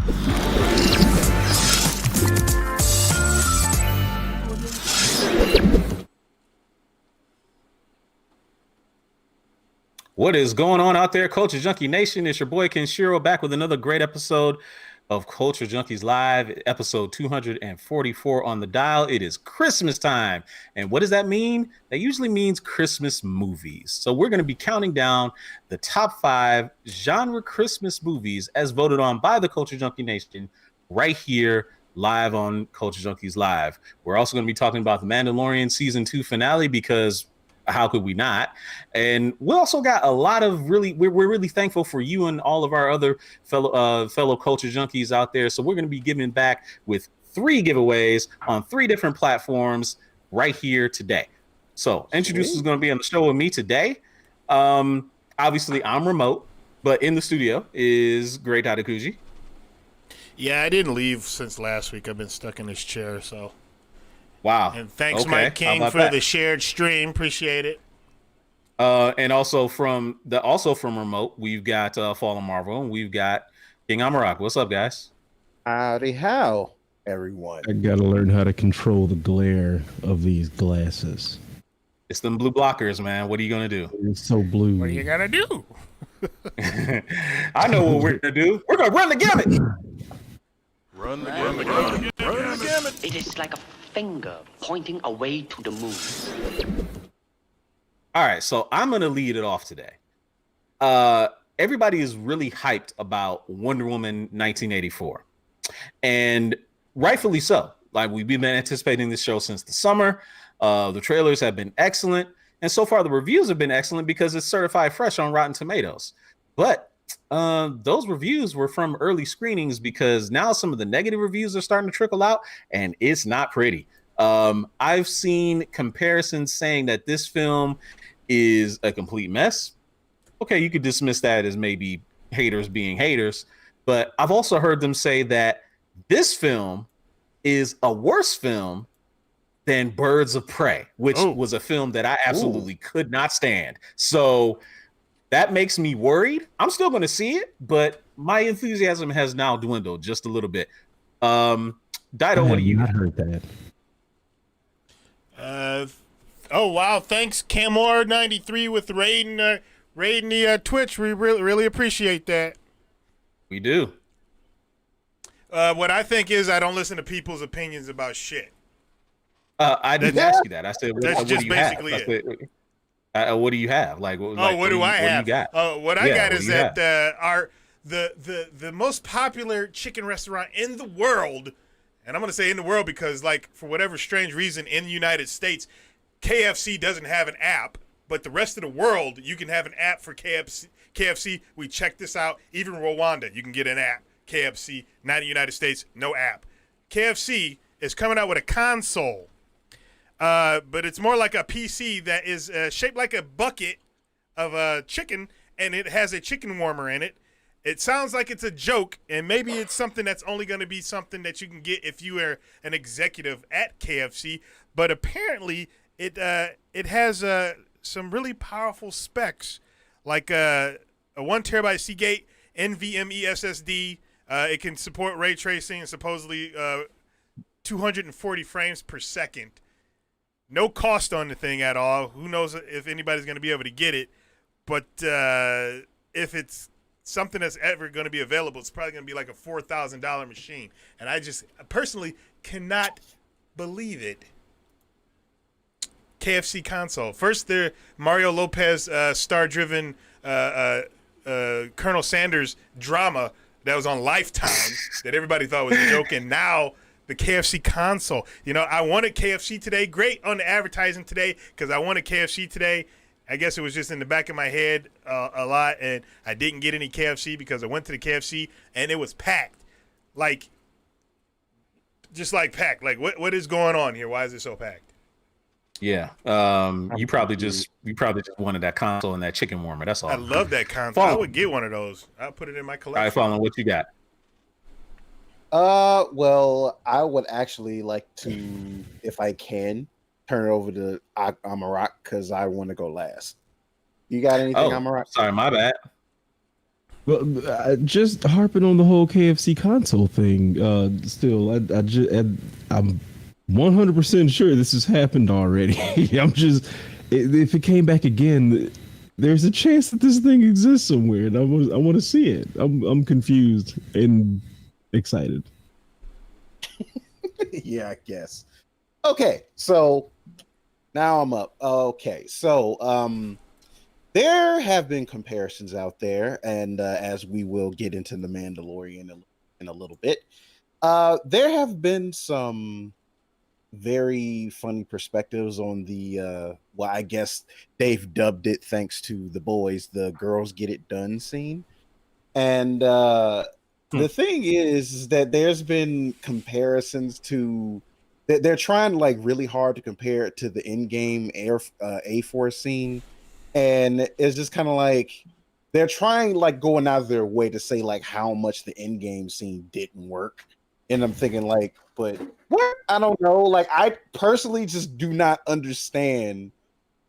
What is going on out there, Culture Junkie Nation? It's your boy Kenshiro back with another great episode of Culture Junkies Live, episode 244 on the dial. It is Christmas time. And what does that mean? That usually means Christmas movies. So we're going to be counting down the top 5 genre Christmas movies as voted on by the Culture Junkie Nation right here live on Culture Junkies Live. We're also going to be talking about the Mandalorian season 2 finale because how could we not? And we also got a lot of we're really thankful for you and all of our other fellow culture junkies out there. So we're going to be giving back with 3 giveaways on 3 different platforms right here today. So Introduce is going to be on the show with me today. Obviously I'm remote, but in the studio is Great Hadakuji. Yeah, I didn't leave since last week. I've been stuck in this chair, so. Wow. And thanks, Mike King, for the shared stream. Appreciate it. And also from remote, we've got Fallen Marvel, and we've got King Amarak. What's up, guys? Howdy how, everyone. I gotta learn how to control the glare of these glasses. It's them blue blockers, man. What are you gonna do? It's so blue. What are you gonna do? I know what we're gonna do. We're gonna run the gamut. Run the gamut. It is like a finger pointing away to the moon. All right, so I'm gonna lead it off today. Everybody is really hyped about Wonder Woman 1984, and rightfully so. Like, we've been anticipating this show since the summer. The trailers have been excellent, and so far the reviews have been excellent because it's certified fresh on Rotten Tomatoes. But those reviews were from early screenings, because now some of the negative reviews are starting to trickle out, and it's not pretty. I've seen comparisons saying that this film is a complete mess. Okay, you could dismiss that as maybe haters being haters, but I've also heard them say that this film is a worse film than Birds of Prey, which was a film that I absolutely could not stand. So that makes me worried. I'm still going to see it, but my enthusiasm has now dwindled just a little bit. Dido, what do you got? I heard that. Oh wow! Thanks, Camor93 with raiding the Twitch. We really appreciate that. We do. What I think is I don't listen to people's opinions about shit. I didn't ask you that. I said, that's what just do you basically have? it. What do you have? Like, what do I have? What do you got? What I got is that the most popular chicken restaurant in the world, and I'm going to say in the world because, like, for whatever strange reason in the United States, KFC doesn't have an app, but the rest of the world, you can have an app for KFC. We checked this out. Even Rwanda, you can get an app. KFC, not in the United States, no app. KFC is coming out with a console, but it's more like a PC that is shaped like a bucket of chicken, and it has a chicken warmer in it. It sounds like it's a joke, and maybe it's something that's only going to be something that you can get if you are an executive at KFC, but apparently it has some really powerful specs, like a 1 terabyte Seagate NVMe SSD. It can support ray tracing and supposedly 240 frames per second. No cost on the thing at all. Who knows if anybody's going to be able to get it, but if it's something that's ever going to be available, it's probably going to be like a $4,000 machine, and I just personally cannot believe it. KFC console. First, the Mario Lopez star-driven Colonel Sanders drama that was on Lifetime that everybody thought was a joke, and now the KFC console. You know, I wanted KFC today. Great on the advertising today because I wanted KFC today. I guess it was just in the back of my head a lot, and I didn't get any KFC because I went to the KFC and it was packed. Like, just like packed. Like, what is going on here? Why is it so packed? Yeah. You probably just wanted that console and that chicken warmer. That's all. I love that console. I would get one of those. I'll put it in my collection. All right, Fallon, what you got? Well, I would actually like to, if I can, turn it over to Amarak because I want to go last. You got anything, Amarak? Sorry, my bad. Well, just harping on the whole KFC console thing. Still, I'm 100% sure this has happened already. I'm just, if it came back again, there's a chance that this thing exists somewhere, and I want to see it. I'm confused and excited. Yeah, I guess. Okay, so now I'm up. Okay, so there have been comparisons out there, and as we will get into the Mandalorian in a little bit, there have been some very funny perspectives on the well, I guess they've dubbed it, thanks to the boys, the girls get it done scene. And the thing is that there's been comparisons to they're trying like really hard to compare it to the in-game A Force scene, and it's just kind of like they're trying like going out of their way to say like how much the in-game scene didn't work. And I'm thinking like, but what? I don't know. Like, I personally just do not understand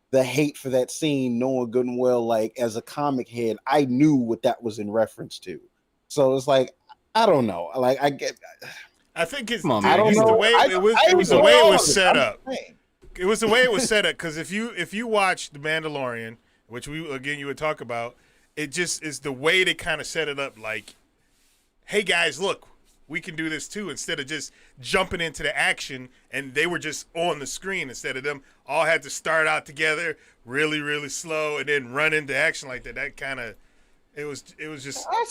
the hate for that scene, knowing good and well, like as a comic head, I knew what that was in reference to. So it's like, I don't know. Like, I think it's, Come on, dude, man. it's You the know, way it was the way it was set up. It was the way it was set up, because if you watch The Mandalorian, which you would talk about, it just is the way they kind of set it up. Like, hey guys, look, we can do this too, instead of just jumping into the action, and they were just on the screen instead of them all had to start out together really, really slow and then run into action like that. That kind of, it was just, I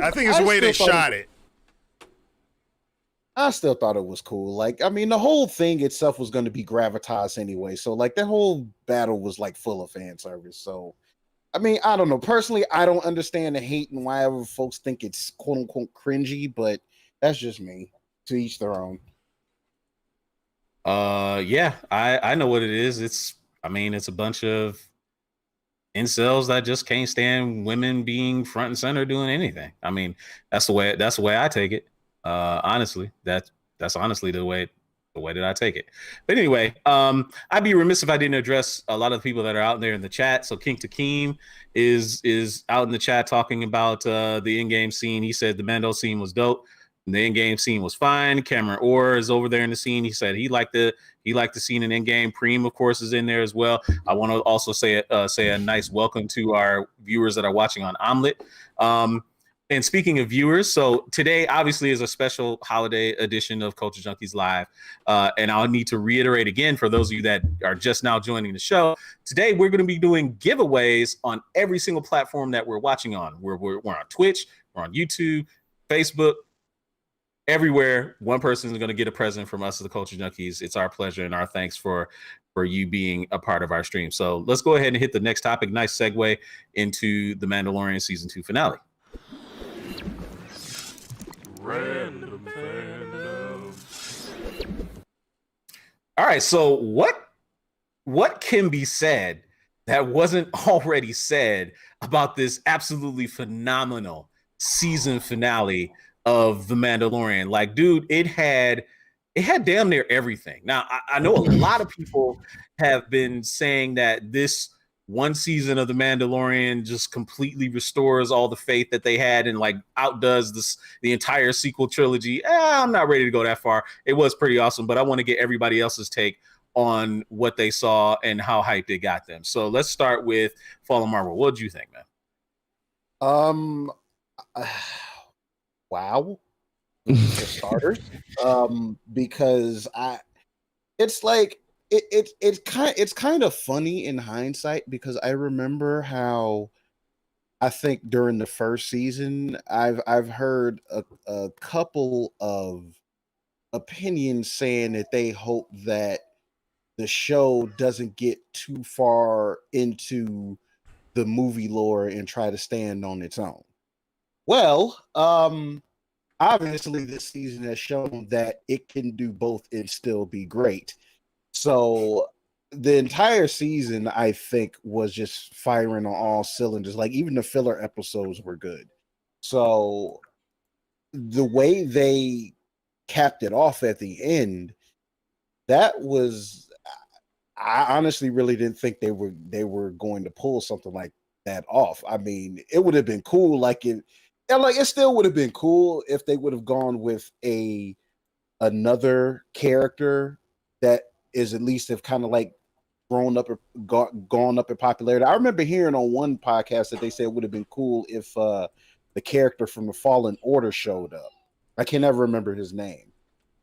think it's the way they shot it. I still thought it was cool. Like, I mean, the whole thing itself was going to be gravitas anyway. So, like, that whole battle was like full of fan service. So, I mean, I don't know. Personally, I don't understand the hate and why ever folks think it's quote unquote cringy, but that's just me. To each their own. Yeah, I know what it is. It's a bunch of incels that just can't stand women being front and center doing anything. I mean, that's the way I take it. Honestly, that's honestly the way that I take it. But anyway, I'd be remiss if I didn't address a lot of the people that are out there in the chat. So King Takeem is out in the chat talking about the in-game scene. He said the Mando scene was dope. The in-game scene was fine. Cameron Orr is over there in the scene. He said he liked the scene in in-game. Preem, of course, is in there as well. I want to also say a nice welcome to our viewers that are watching on Omelet. And speaking of viewers, so today obviously is a special holiday edition of Culture Junkies Live. And I'll need to reiterate again for those of you that are just now joining the show. Today, we're going to be doing giveaways on every single platform that we're watching on. We're on Twitch, we're on YouTube, Facebook, everywhere. One person is going to get a present from us as the Culture Junkies. It's our pleasure and our thanks for you being a part of our stream. So let's go ahead and hit the next topic. Nice segue into the Mandalorian Season 2 finale. Random fandoms. All right, so what can be said that wasn't already said about this absolutely phenomenal season finale of The Mandalorian? Like, dude, it had damn near everything. Now, I know a lot of people have been saying that this one season of The Mandalorian just completely restores all the faith that they had and like outdoes the entire sequel trilogy. I'm not ready to go that far. It was pretty awesome, but I want to get everybody else's take on what they saw and how hyped it got them. So let's start with Fallen Marvel. What did you think, man? Wow. For starters, because it's like it's kind of funny in hindsight, because I remember how I think during the first season I've heard a couple of opinions saying that they hope that the show doesn't get too far into the movie lore and try to stand on its own. Well, obviously this season has shown that it can do both and still be great. So the entire season, I think, was just firing on all cylinders. Like, even the filler episodes were good. So the way they capped it off at the end, that was, I honestly really didn't think they were going to pull something like that off. I mean, it would have been cool, like And like, it still would have been cool if they would have gone with another character that is at least have kind of like grown up or gone up in popularity. I remember hearing on one podcast that they said it would have been cool if the character from the Fallen Order showed up. I can never remember his name,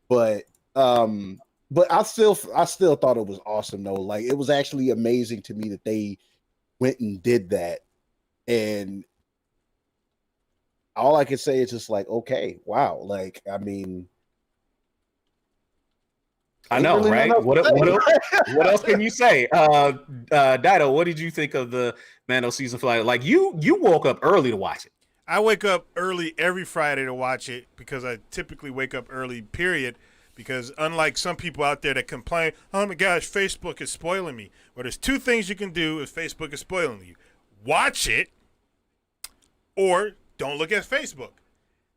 but I still thought it was awesome though. Like, it was actually amazing to me that they went and did that, and all I can say is just like, okay, wow. Like, I mean, I know, really right? What else can you say? Dido, what did you think of the Mando season finale? Like, you woke up early to watch it. I wake up early every Friday to watch it because I typically wake up early, period. Because unlike some people out there that complain, oh my gosh, Facebook is spoiling me. Well, there's two things you can do if Facebook is spoiling you. Watch it, or don't look at Facebook.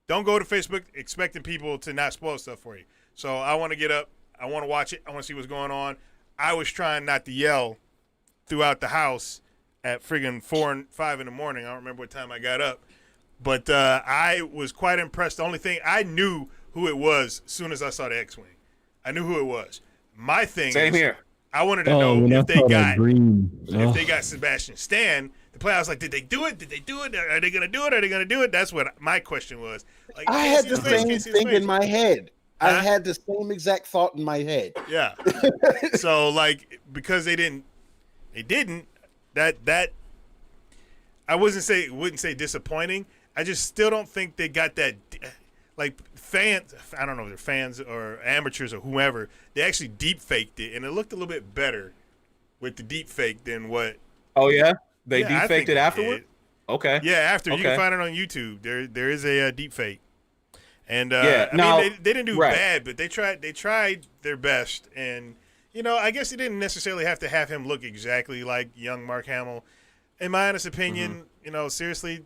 Don't go to Facebook expecting people to not spoil stuff for you. So I want to get up. I want to watch it. I want to see what's going on. I was trying not to yell throughout the house at friggin' 4 and 5 in the morning. I don't remember what time I got up. But I was quite impressed. The only thing, I knew who it was as soon as I saw the X-Wing. I knew who it was. My thing Same is, here. I wanted to know if they got Sebastian Stan to play. I was like, did they do it? Did they do it? Are they going to do it? Are they going to do it? That's what my question was. Like, I had the same thing in my head. I had the same exact thought in my head. Yeah. So, like, because they didn't, that I wouldn't say disappointing. I just still don't think they got that. Like, fans, I don't know if they're fans or amateurs or whoever, they actually deep faked it, and it looked a little bit better with the deep fake than what. Oh yeah, they deep faked it afterward. Okay. Yeah, after you can find it on YouTube. There is a deep fake, and I mean they didn't do bad, but they tried their best, and I guess they didn't necessarily have to have him look exactly like young Mark Hamill. In my honest opinion, seriously,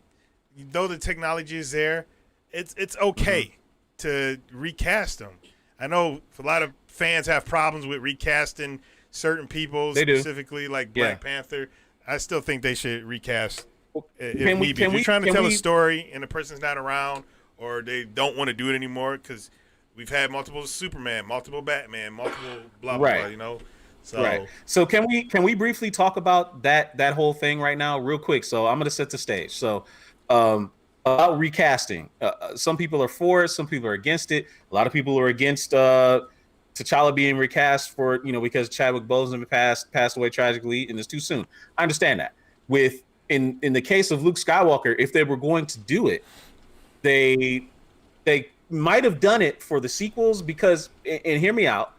though the technology is there, it's okay to recast them. I know a lot of fans have problems with recasting certain people, specifically like Black Panther. I still think they should recast if you're trying to tell a story and the person's not around or they don't want to do it anymore, because we've had multiple Superman, multiple Batman, multiple blah blah blah. So can we briefly talk about that whole thing right now, real quick? So I'm going to set the stage. So about recasting, some people are for it, some people are against it. A lot of people are against T'Challa being recast for because Chadwick Boseman passed away tragically and it's too soon. I understand that. In the case of Luke Skywalker, if they were going to do it, they might have done it for the sequels, because, and hear me out,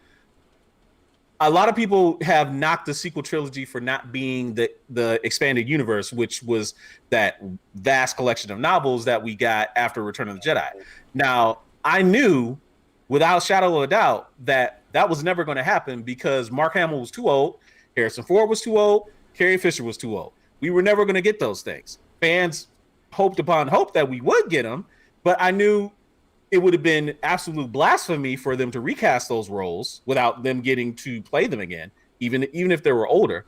a lot of people have knocked the sequel trilogy for not being the expanded universe, which was that vast collection of novels that we got after Return of the Jedi. Now, I knew without a shadow of a doubt that was never going to happen, because Mark Hamill was too old, Harrison Ford was too old, Carrie Fisher was too old. We were never going to get those things. Fans hoped upon hope that we would get them, but I knew it would have been absolute blasphemy for them to recast those roles without them getting to play them again, even if they were older.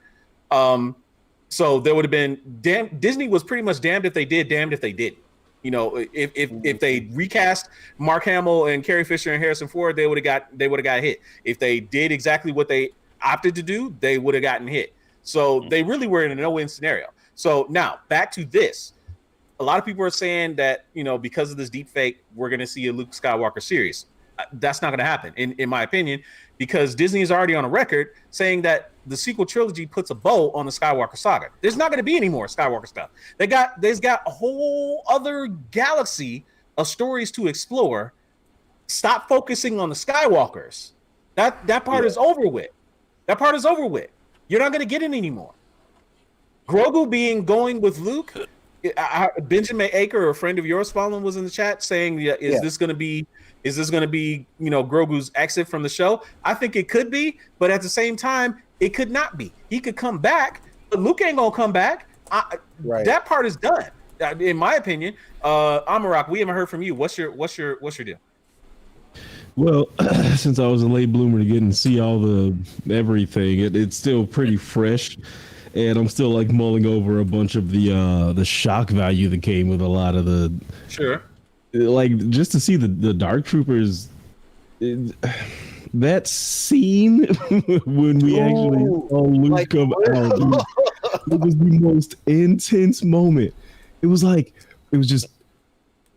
So there would have been Disney was pretty much damned if they did, damned if they didn't. If they recast Mark Hamill and Carrie Fisher and Harrison Ford, they would have got hit. If they did exactly what they opted to do, they would have gotten hit. So they really were in a no-win scenario. So now back to this. A lot of people are saying that, because of this deep fake, we're going to see a Luke Skywalker series. That's not going to happen, in my opinion, because Disney is already on a record saying that the sequel trilogy puts a bow on the Skywalker saga. There's not going to be any more Skywalker stuff. There's got a whole other galaxy of stories to explore. Stop focusing on the Skywalkers. That part is over with. That part is over with. You're not going to get it anymore. Grogu going with Luke. Benjamin Aker, a friend of yours, Fallon, was in the chat saying, "Is this going to be Grogu's exit from the show?" I think it could be, but at the same time, it could not be. He could come back, but Luke ain't gonna come back. That part is done, in my opinion. Amarak, we haven't heard from you. What's your deal? Well, since I was a late bloomer to get and see all the everything, it's still pretty fresh. and I'm still like mulling over a bunch of the shock value that came with a lot of the Sure. like just to see the Dark Troopers. That scene when we actually saw Luke come out, it was the most intense moment. It was just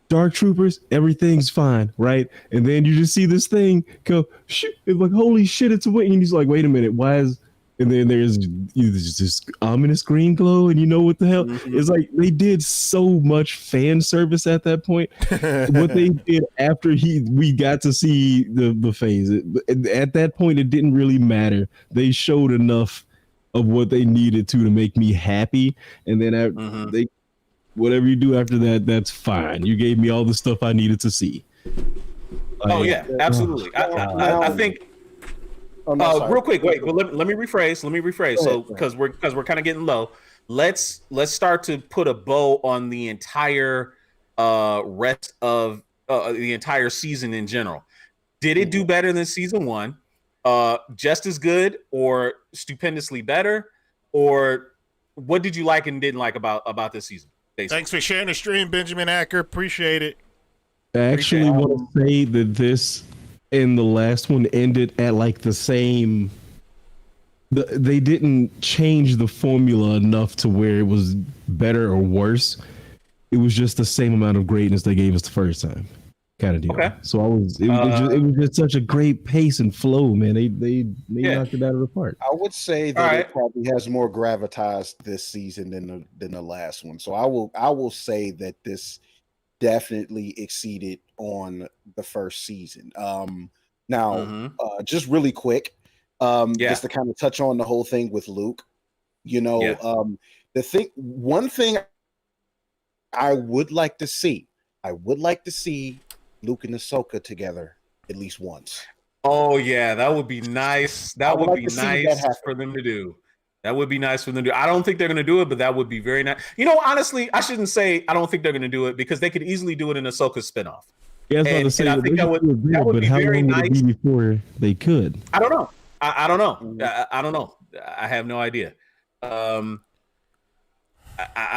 Dark Troopers, everything's fine, right? And then you just see this thing go, shoot, it's like, holy shit, it's a wing. And he's like, wait a minute, why is... And then there's this ominous green glow, and you know what the hell? It's like they did so much fan service at that point. What they did after we got to see the phase. At that point, it didn't really matter. They showed enough of what they needed to make me happy, and then they whatever you do after that, that's fine. You gave me all the stuff I needed to see. Oh yeah, absolutely. I think. Real quick, wait, but let me rephrase. So because we're kind of getting low, let's start to put a bow on the entire rest of the entire season in general. Did it do better than season 1? Just as good, or stupendously better, or what did you like and didn't like about this season? Basically? Thanks for sharing the stream, Benjamin Acker. Appreciate it. I actually want to say that this and the last one ended at like the same. They didn't change the formula enough to where it was better or worse. It was just the same amount of greatness they gave us the first time, kind of deal. Okay. So it was just such a great pace and flow, man. They knocked it out of the park. I would say that it probably has more gravitas this season than the last one. So I will say that this definitely exceeded on the first season. Just really quick, just to kind of touch on the whole thing with Luke, one thing I would like to see Luke and Ahsoka together at least once. Oh yeah, that would be nice. That would be nice for them to do. That would be nice for them to do. I don't think they're going to do it, but that would be very nice. Honestly, I shouldn't say I don't think they're going to do it, because they could easily do it in Ahsoka spinoff. Yeah, I was I think that would be very nice before they could. I don't know. I don't know. I don't know. I have no idea. I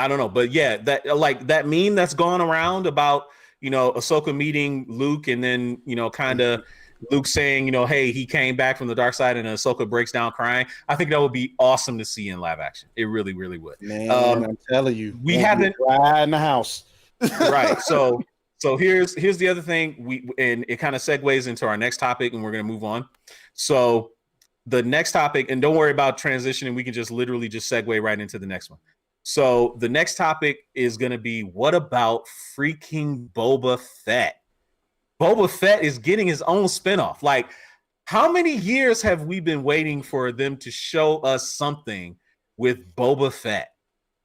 don't know. But yeah, that meme that's gone around about Ahsoka meeting Luke, and then kind of Luke saying hey, he came back from the dark side, and Ahsoka breaks down crying. I think that would be awesome to see in live action. It really, really would. Man, I'm telling you, we haven't right in the house. Right. So here's the other thing, and it kind of segues into our next topic, and we're going to move on. So the next topic, and don't worry about transitioning, we can just literally just segue right into the next one. So the next topic is going to be, what about freaking Boba Fett? Boba Fett is getting his own spinoff. Like, how many years have we been waiting for them to show us something with Boba Fett?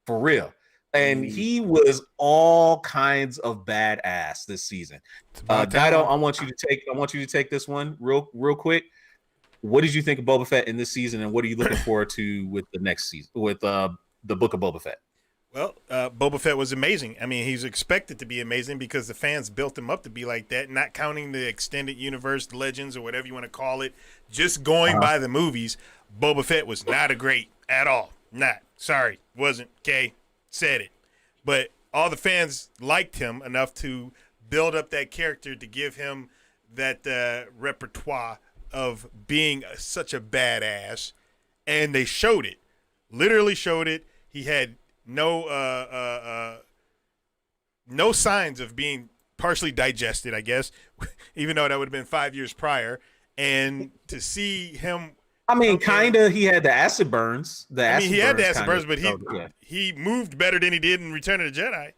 For real. And he was all kinds of badass this season. Dido, I want you to take this one real quick. What did you think of Boba Fett in this season, and what are you looking forward to with the next season, with the Book of Boba Fett? Well, Boba Fett was amazing. I mean, he's expected to be amazing because the fans built him up to be like that, not counting the extended universe, Legends, or whatever you want to call it. Just going by the movies, Boba Fett was not a great at all. Not. Sorry. Wasn't. Okay. Said it. But all the fans liked him enough to build up that character to give him that repertoire of being such a badass. And they showed it. Literally showed it. He had no signs of being partially digested, I guess, even though that would have been 5 years prior. And to see him, I mean, kind of, he had the acid burns. He had the acid burns, but he moved better than he did in Return of the Jedi.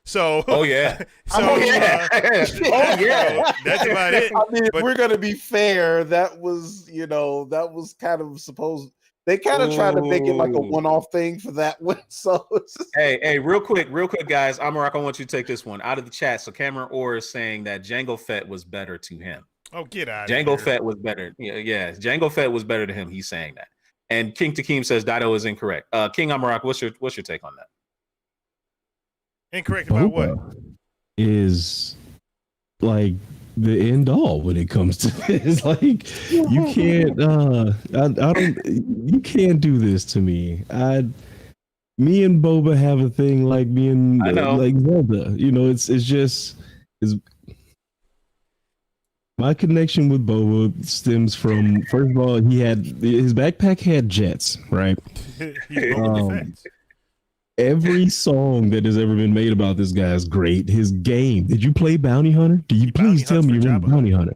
So, oh yeah, that's about it. I mean, if we're gonna be fair, that was kind of supposed. They kind of tried to make it like a one-off thing for that one. So, hey, real quick, guys, Amarak, I want you to take this one out of the chat. So, Cameron Orr is saying that Jango Fett was better to him. Oh, get out! Jango Fett was better. Yeah, Jango Fett was better to him. He's saying that. And King Takeem says Dido is incorrect. King Amarak, what's your take on that? Incorrect about what? Is like the end all when it comes to this. Like, you can't I don't, you can't do this to me. me and Boba have a thing like me and I know. like Zelda. You know, it's just it's my connection with Boba stems from, first of all, his backpack had jets, right? He's Boba Fett. Every song that has ever been made about this guy is great. His game. Did you play Bounty Hunter? Do you please tell me you remember Bounty Hunter?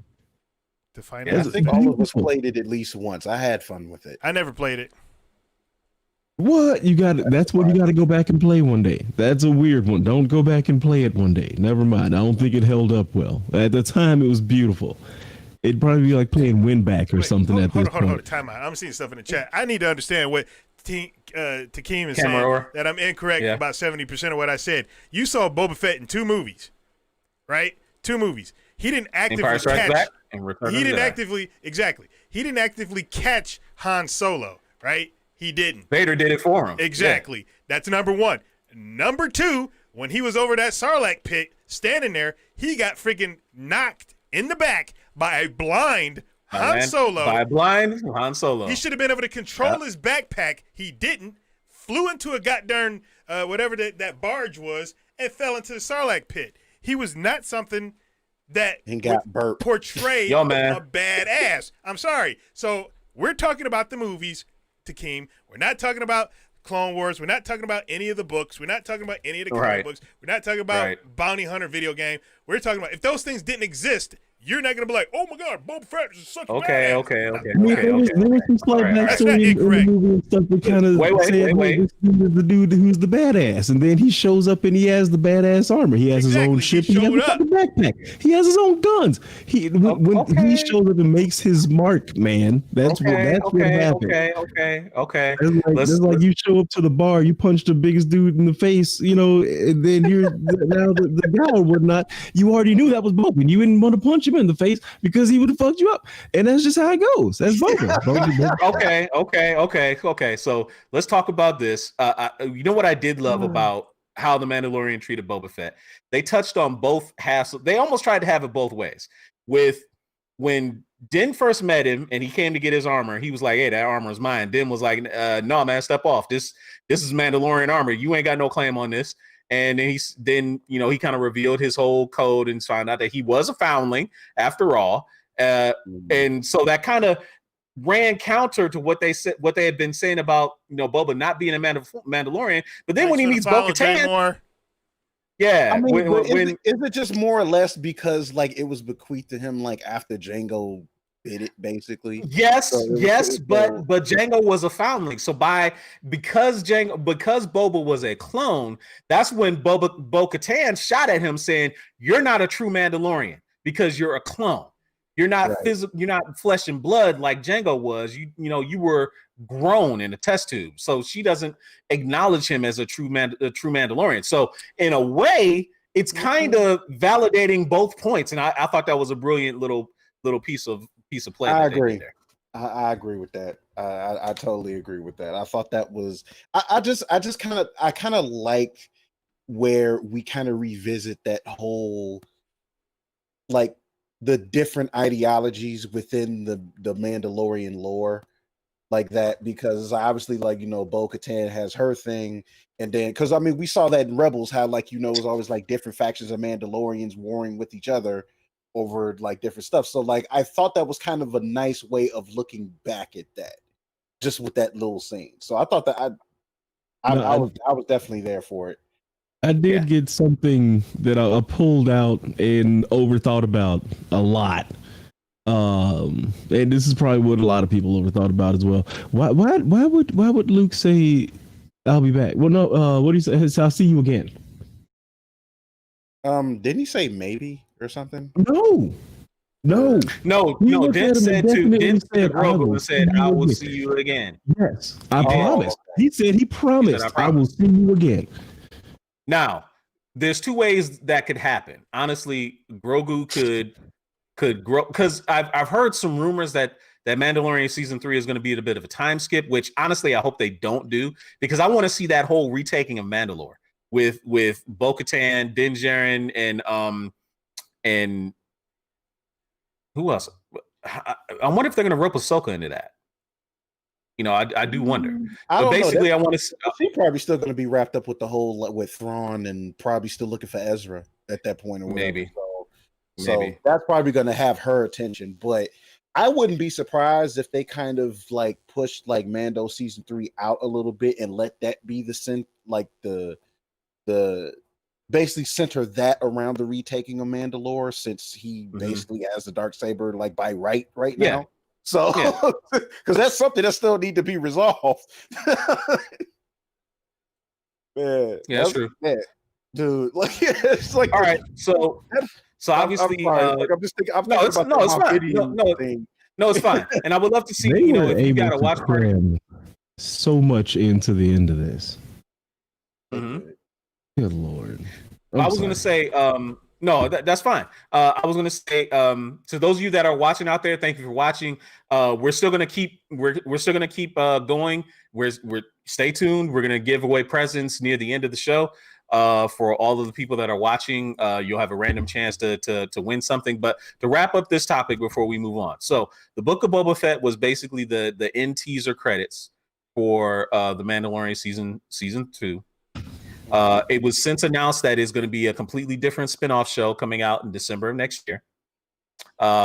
To find Yeah, I out. think all of us played it at least once. I had fun with it. I never played it. What you got? That's what you got to go back and play one day. That's a weird one. Don't go back and play it one day. Never mind. I don't think it held up well. At the time, it was beautiful. It'd probably be like playing Winback or something at this point. Hold on, time out. I'm seeing stuff in the chat. I need to understand what Takeem is saying, that I'm incorrect about 70% of what I said. You saw Boba Fett in 2 movies, right? 2 movies. He didn't actively catch. He didn't actively catch Han Solo, right? He didn't. Vader did it for him. Exactly. Yeah. That's number 1. Number 2, when he was over that Sarlacc pit, standing there, he got freaking knocked in the back by a blind Han Solo. By a blind Han Solo. He should have been able to control his backpack. He didn't. Flew into a goddamn whatever that barge was and fell into the Sarlacc pit. He was not something that got burped. Portray Yo, man. a badass. I'm sorry. So we're talking about the movies, Takeem. We're not talking about Clone Wars. We're not talking about any of the books. We're not talking about any of the comic books. We're not talking about Bounty Hunter video game. We're talking about, if those things didn't exist, you're not going to be like, oh my God, Boba Fett is such a badass. Okay. There was some slight backstory in the movie and stuff that kind of said, wait. This dude is the dude who's the badass. And then he shows up and he has the badass armor. He has his own ship. He has a fucking backpack. He has his own guns. When he shows up and makes his mark, man, that's what happened. Okay. That's like you show up to the bar, you punch the biggest dude in the face, you know, and then you're now the guy or whatnot. You already knew that was Boba, and you didn't want to punch him in the face because he would have fucked you up. And that's just how it goes. That's Boba. Okay. So let's talk about this. You know what I did love about how the Mandalorian treated Boba Fett? They touched on both halves. They almost tried to have it both ways. With when Din first met him and he came to get his armor, he was like, "Hey, that armor is mine." Din was like, "No, man, step off. This is Mandalorian armor. You ain't got no claim on this." And then he kind of revealed his whole code and found out that he was a foundling after all. And so that kind of ran counter to what they said, what they had been saying about Boba not being a Mandalorian. But then when he meets Bo-Katan, I mean, is it just more or less because like it was bequeathed to him like after Jango did it basically? Yes, but Jango was a foundling. So because Boba was a clone, that's when Bo-Katan shot at him saying, "You're not a true Mandalorian because you're a clone. You're not physical. You're not flesh and blood like Jango was. You were grown in a test tube." So she doesn't acknowledge him as a true Mandalorian. So in a way, it's kind of validating both points, and I thought that was a brilliant little piece of play. I agree. I agree with that. I totally agree with that. I thought that was. I kind of like where we kind of revisit that whole like the different ideologies within the Mandalorian lore like that, because obviously like Bo-Katan has her thing, and then because I mean we saw that in Rebels how like it was always like different factions of Mandalorians warring with each other over like different stuff. So like I thought that was kind of a nice way of looking back at that, just with that little scene. So I thought that I was definitely there for it. I did get something that I pulled out and overthought about a lot. And this is probably what a lot of people overthought about as well. Why would Luke say, "I'll be back"? Well, no. What do you say? "I'll see you again." Didn't he say maybe or something? No. Din said Grogu said, "I will see you again." Yes, I promise. He said he promised, "I will see you again." Now, there's 2 ways that could happen. Honestly, Grogu could grow, because I've heard some rumors that Mandalorian season 3 is going to be a bit of a time skip, which honestly I hope they don't do, because I want to see that whole retaking of Mandalore with Bo-Katan, Din Djarin, and who else? I wonder if they're going to rope Ahsoka into that. I do wonder. I But don't know. basically, I want to. She's probably still going to be wrapped up with the whole with Thrawn and probably still looking for Ezra at that point or whatever. Maybe. So that's probably going to have her attention. But I wouldn't be surprised if they kind of like pushed like Mando season 3 out a little bit and let that be the basically center that around the retaking of Mandalore, since he basically has the Darksaber like by right now. Yeah. So because that's something that still need to be resolved. Man, Yeah, that's true. Man, dude, like it's like all right. So obviously, I'm just thinking. I'm thinking about it's fine. thing. No, it's fine. And I would love to see, They were if you able got a to watch party. cram so much into the end of this. Mhm. Good Lord. I was going to say, no, that's fine. I was going to say, to those of you that are watching out there, thank you for watching. We're still going to keep, we're still going to keep going. We're stay tuned. We're going to give away presents near the end of the show. For all of the people that are watching, you'll have a random chance to win something. But to wrap up this topic before we move on, so the Book of Boba Fett was basically the end teaser credits for the Mandalorian season 2. It was since announced that it's going to be a completely different spin-off show coming out in December of next year,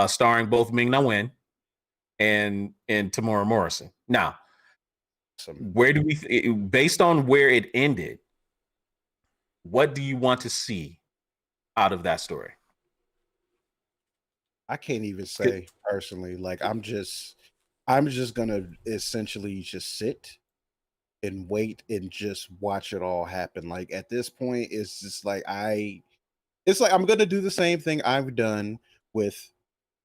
starring both Ming-Na Wen and Tamora Morrison. Now, where do we, based on where it ended, what do you want to see out of that story? I can't even say personally. Like I'm just gonna essentially just sit and wait and just watch it all happen. Like at this point, it's just like I'm gonna do the same thing I've done with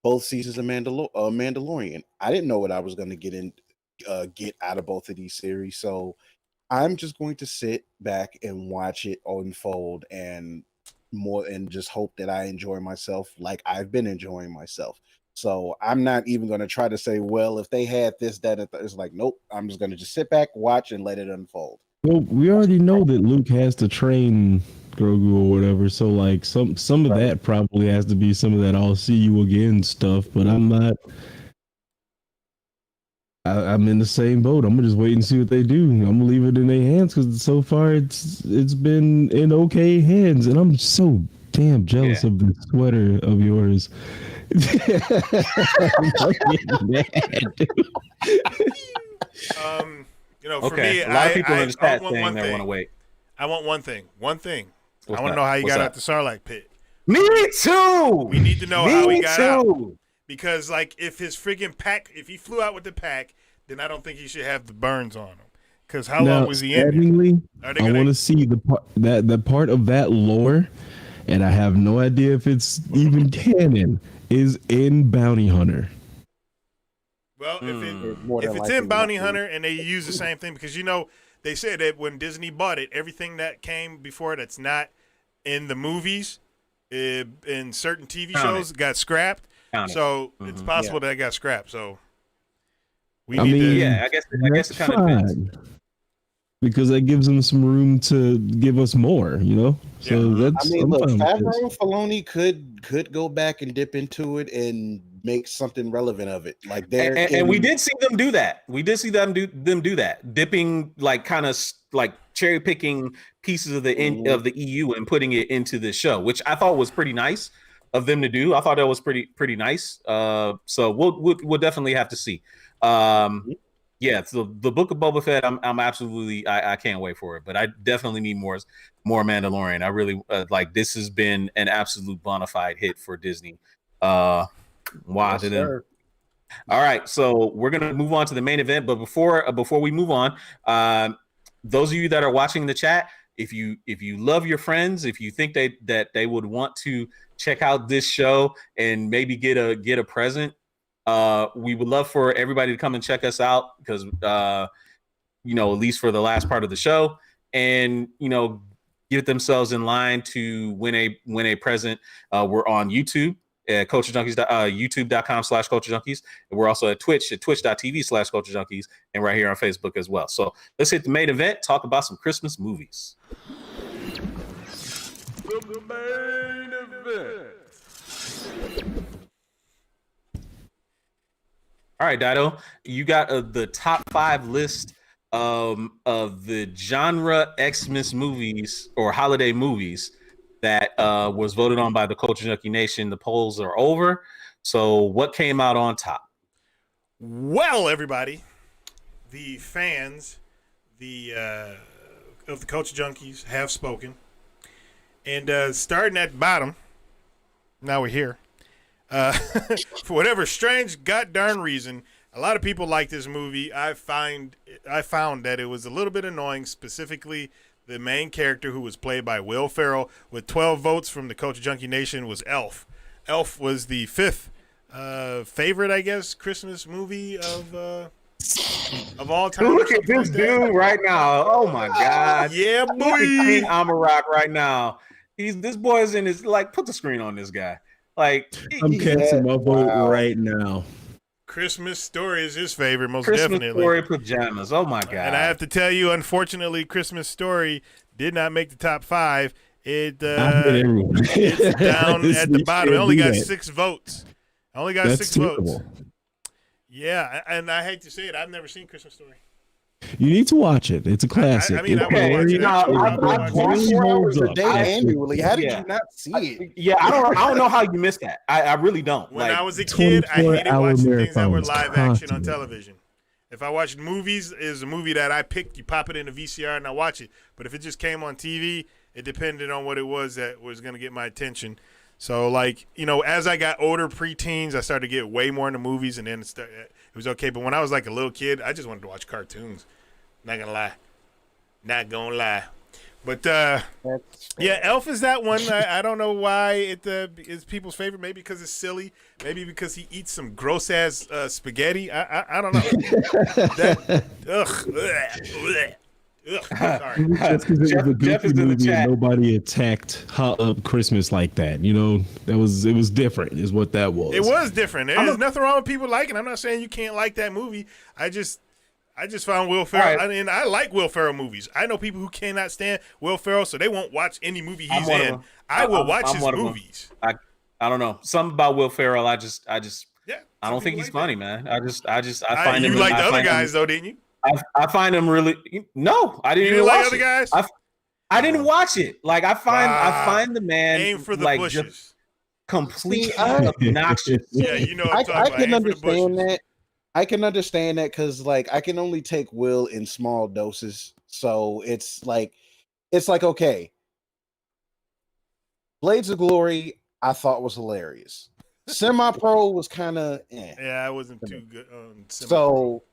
both seasons of Mandalorian. I didn't know what I was gonna get out of both of these series, so I'm just going to sit back and watch it unfold and just hope that I enjoy myself like I've been enjoying myself. So I'm not even going to try to say, well, if they had this, that, it's like, nope. I'm just going to just sit back, watch, and let it unfold. Well, we already know that Luke has to train Grogu or whatever, so like some of that probably has to be some of that "I'll see you again" stuff. But I'm not. I'm in the same boat. I'm gonna just wait and see what they do. I'm gonna leave it in their hands because so far it's been in okay hands, and I'm so damn jealous of the sweater of yours. For me, a lot of people in the chat want saying one they thing. want to wait. I want one thing. What's I want to that? know how he What's got that? out the Sarlacc pit. Me too. We need to know how he got out. too. Because, like, if his friggin' pack, if he flew out with the pack, then I don't think he should have the burns on him. Because how long was he in there? I want to see the part of that lore, and I have no idea if it's even canon, is in Bounty Hunter. Well, if it's in Bounty Hunter and they use the same thing, because, they said that when Disney bought it, everything that came before that's not in the movies, in certain TV shows, got scrapped. So it's possible that it got scrapped. So I guess it kind of depends. Because that gives them some room to give us more, So that's. Look, Favreau, Filoni could go back and dip into it and make something relevant of it. Like and we did see them do that. We did see them do that, dipping like kind of like cherry picking pieces of the EU and putting it into the show, which I thought was pretty nice of them to do. I thought that was pretty nice. So we'll definitely have to see. Yeah, so the Book of Boba Fett, I'm absolutely, I can't wait for it. But I definitely need more Mandalorian. I really like. This has been an absolute bona fide hit for Disney. All right, so we're gonna move on to the main event. But before we move on, those of you that are watching the chat, if you love your friends, if you think that they would want to check out this show and maybe get a present. We would love for everybody to come and check us out because, at least for the last part of the show, and get themselves in line to win a present. We're on YouTube at Culture Junkies, youtube.com/Culture Junkies, and we're also at Twitch at twitch.tv/Culture Junkies, and right here on Facebook as well. So let's hit the main event. Talk about some Christmas movies. The main event. All right, Dido, you got the top 5 list of the genre Xmas movies or holiday movies that was voted on by the Culture Junkie Nation. The polls are over. So, what came out on top? Well, everybody, the fans, of the Culture Junkies have spoken, and starting at the bottom. Now we're here. For whatever strange goddamn reason, a lot of people like this movie. I found that it was a little bit annoying, specifically the main character, who was played by Will Ferrell, with 12 votes from the Culture Junkie Nation, was Elf. Elf was the 5th favorite, I guess, Christmas movie of all time. Look at this dude right now. Oh my God. Yeah, Look boy. at King Amarak right now. This boy is in his, like, put the screen on this guy. Like, I'm casting my vote right now. Christmas Story is his favorite, most Christmas definitely. Story pajamas. Oh my God. And I have to tell you, unfortunately, Christmas Story did not make the top 5. It's down at the bottom. It only got 6 votes. That's 6 terrible. votes. Yeah, and I hate to say it, I've never seen Christmas Story. You need to watch it. It's a classic. I mean, I Okay, watch it. I watch 4 hours a day annually. How did Yeah. you not see it? Yeah, I don't know how you missed that. I really don't. When Like, I was a kid, I hated 24-hour watching things that were marathons live action on constantly. television. If I watched movies, is a movie that I picked, you pop it in a VCR and I watch it. But if it just came on TV, it depended on what it was that was going to get my attention. So, like, you know, as I got older, preteens, I started to get way more into movies, and then it was okay. But when I was like a little kid, I just wanted to watch cartoons. Not gonna lie. But yeah, Elf is that one. I don't know why it is people's favorite. Maybe because it's silly. Maybe because he eats some gross ass spaghetti. I don't know. Sorry. That's because it was a Jeff is goofy in the movie chat. and nobody attacked Christmas like that. You know, it was different, is what that was. It was different. There's nothing wrong with people liking. I'm not saying you can't like that movie. I just found Will Ferrell. Right. I mean, I like Will Ferrell movies. I know people who cannot stand Will Ferrell, so they won't watch any movie he's in. I will watch his movies. I don't know. Something about Will Ferrell. I Yeah, I don't think he's funny, man. I find you him. like the I other find guys him, though, didn't you? I find him really. No, I didn't You even didn't like watch other it. guys? I didn't watch it. Like, I find the man Aim for the like bushes. just completely I- obnoxious. Yeah, you know what I'm I talking about. can Aim for the bushes. understand that. I can understand that because, like, I can only take Will in small doses. So it's like okay. Blades of Glory, I thought was hilarious. Semi-Pro was kind of Yeah, I wasn't too good. So,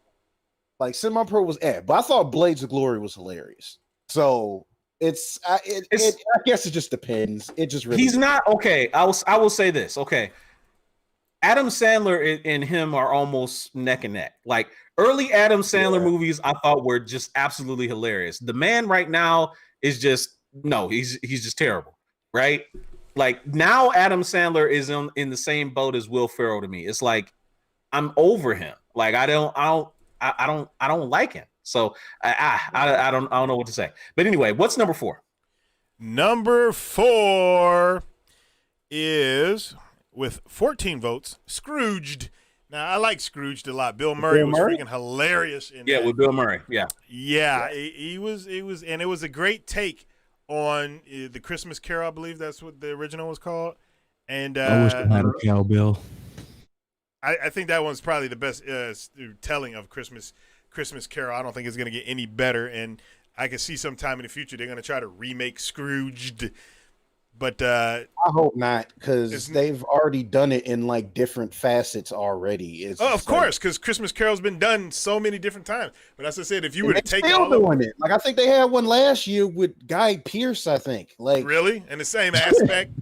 like, Semi-Pro was but I thought Blades of Glory was hilarious. So I guess it just depends. It just really He's not okay. I will say this. Okay, Adam Sandler and him are almost neck and neck. Like, early Adam Sandler movies, I thought were just absolutely hilarious. The man right now is just he's just terrible, right? Like, now Adam Sandler is in the same boat as Will Ferrell to me. It's like, I'm over him. Like, I don't like him. So I don't know what to say. But anyway, what's number 4? Number 4 is, with 14 votes, Scrooged. Now, I like Scrooged a lot. Bill Murray was freaking hilarious in that. With Bill Murray. Yeah. Yeah, he was, and it was a great take on the Christmas Carol. I believe that's what the original was called. And I wish I had a cowbell. I think that one's probably the best telling of Christmas Carol. I don't think it's going to get any better, and I can see sometime in the future they're going to try to remake Scrooged. But I hope not, because they've already done it in like different facets already. of course, because Christmas Carol's been done so many different times. But as I said, if you were to take still all of doing it, like I think they had one last year with Guy Pearce. I think, like, really in the same aspect.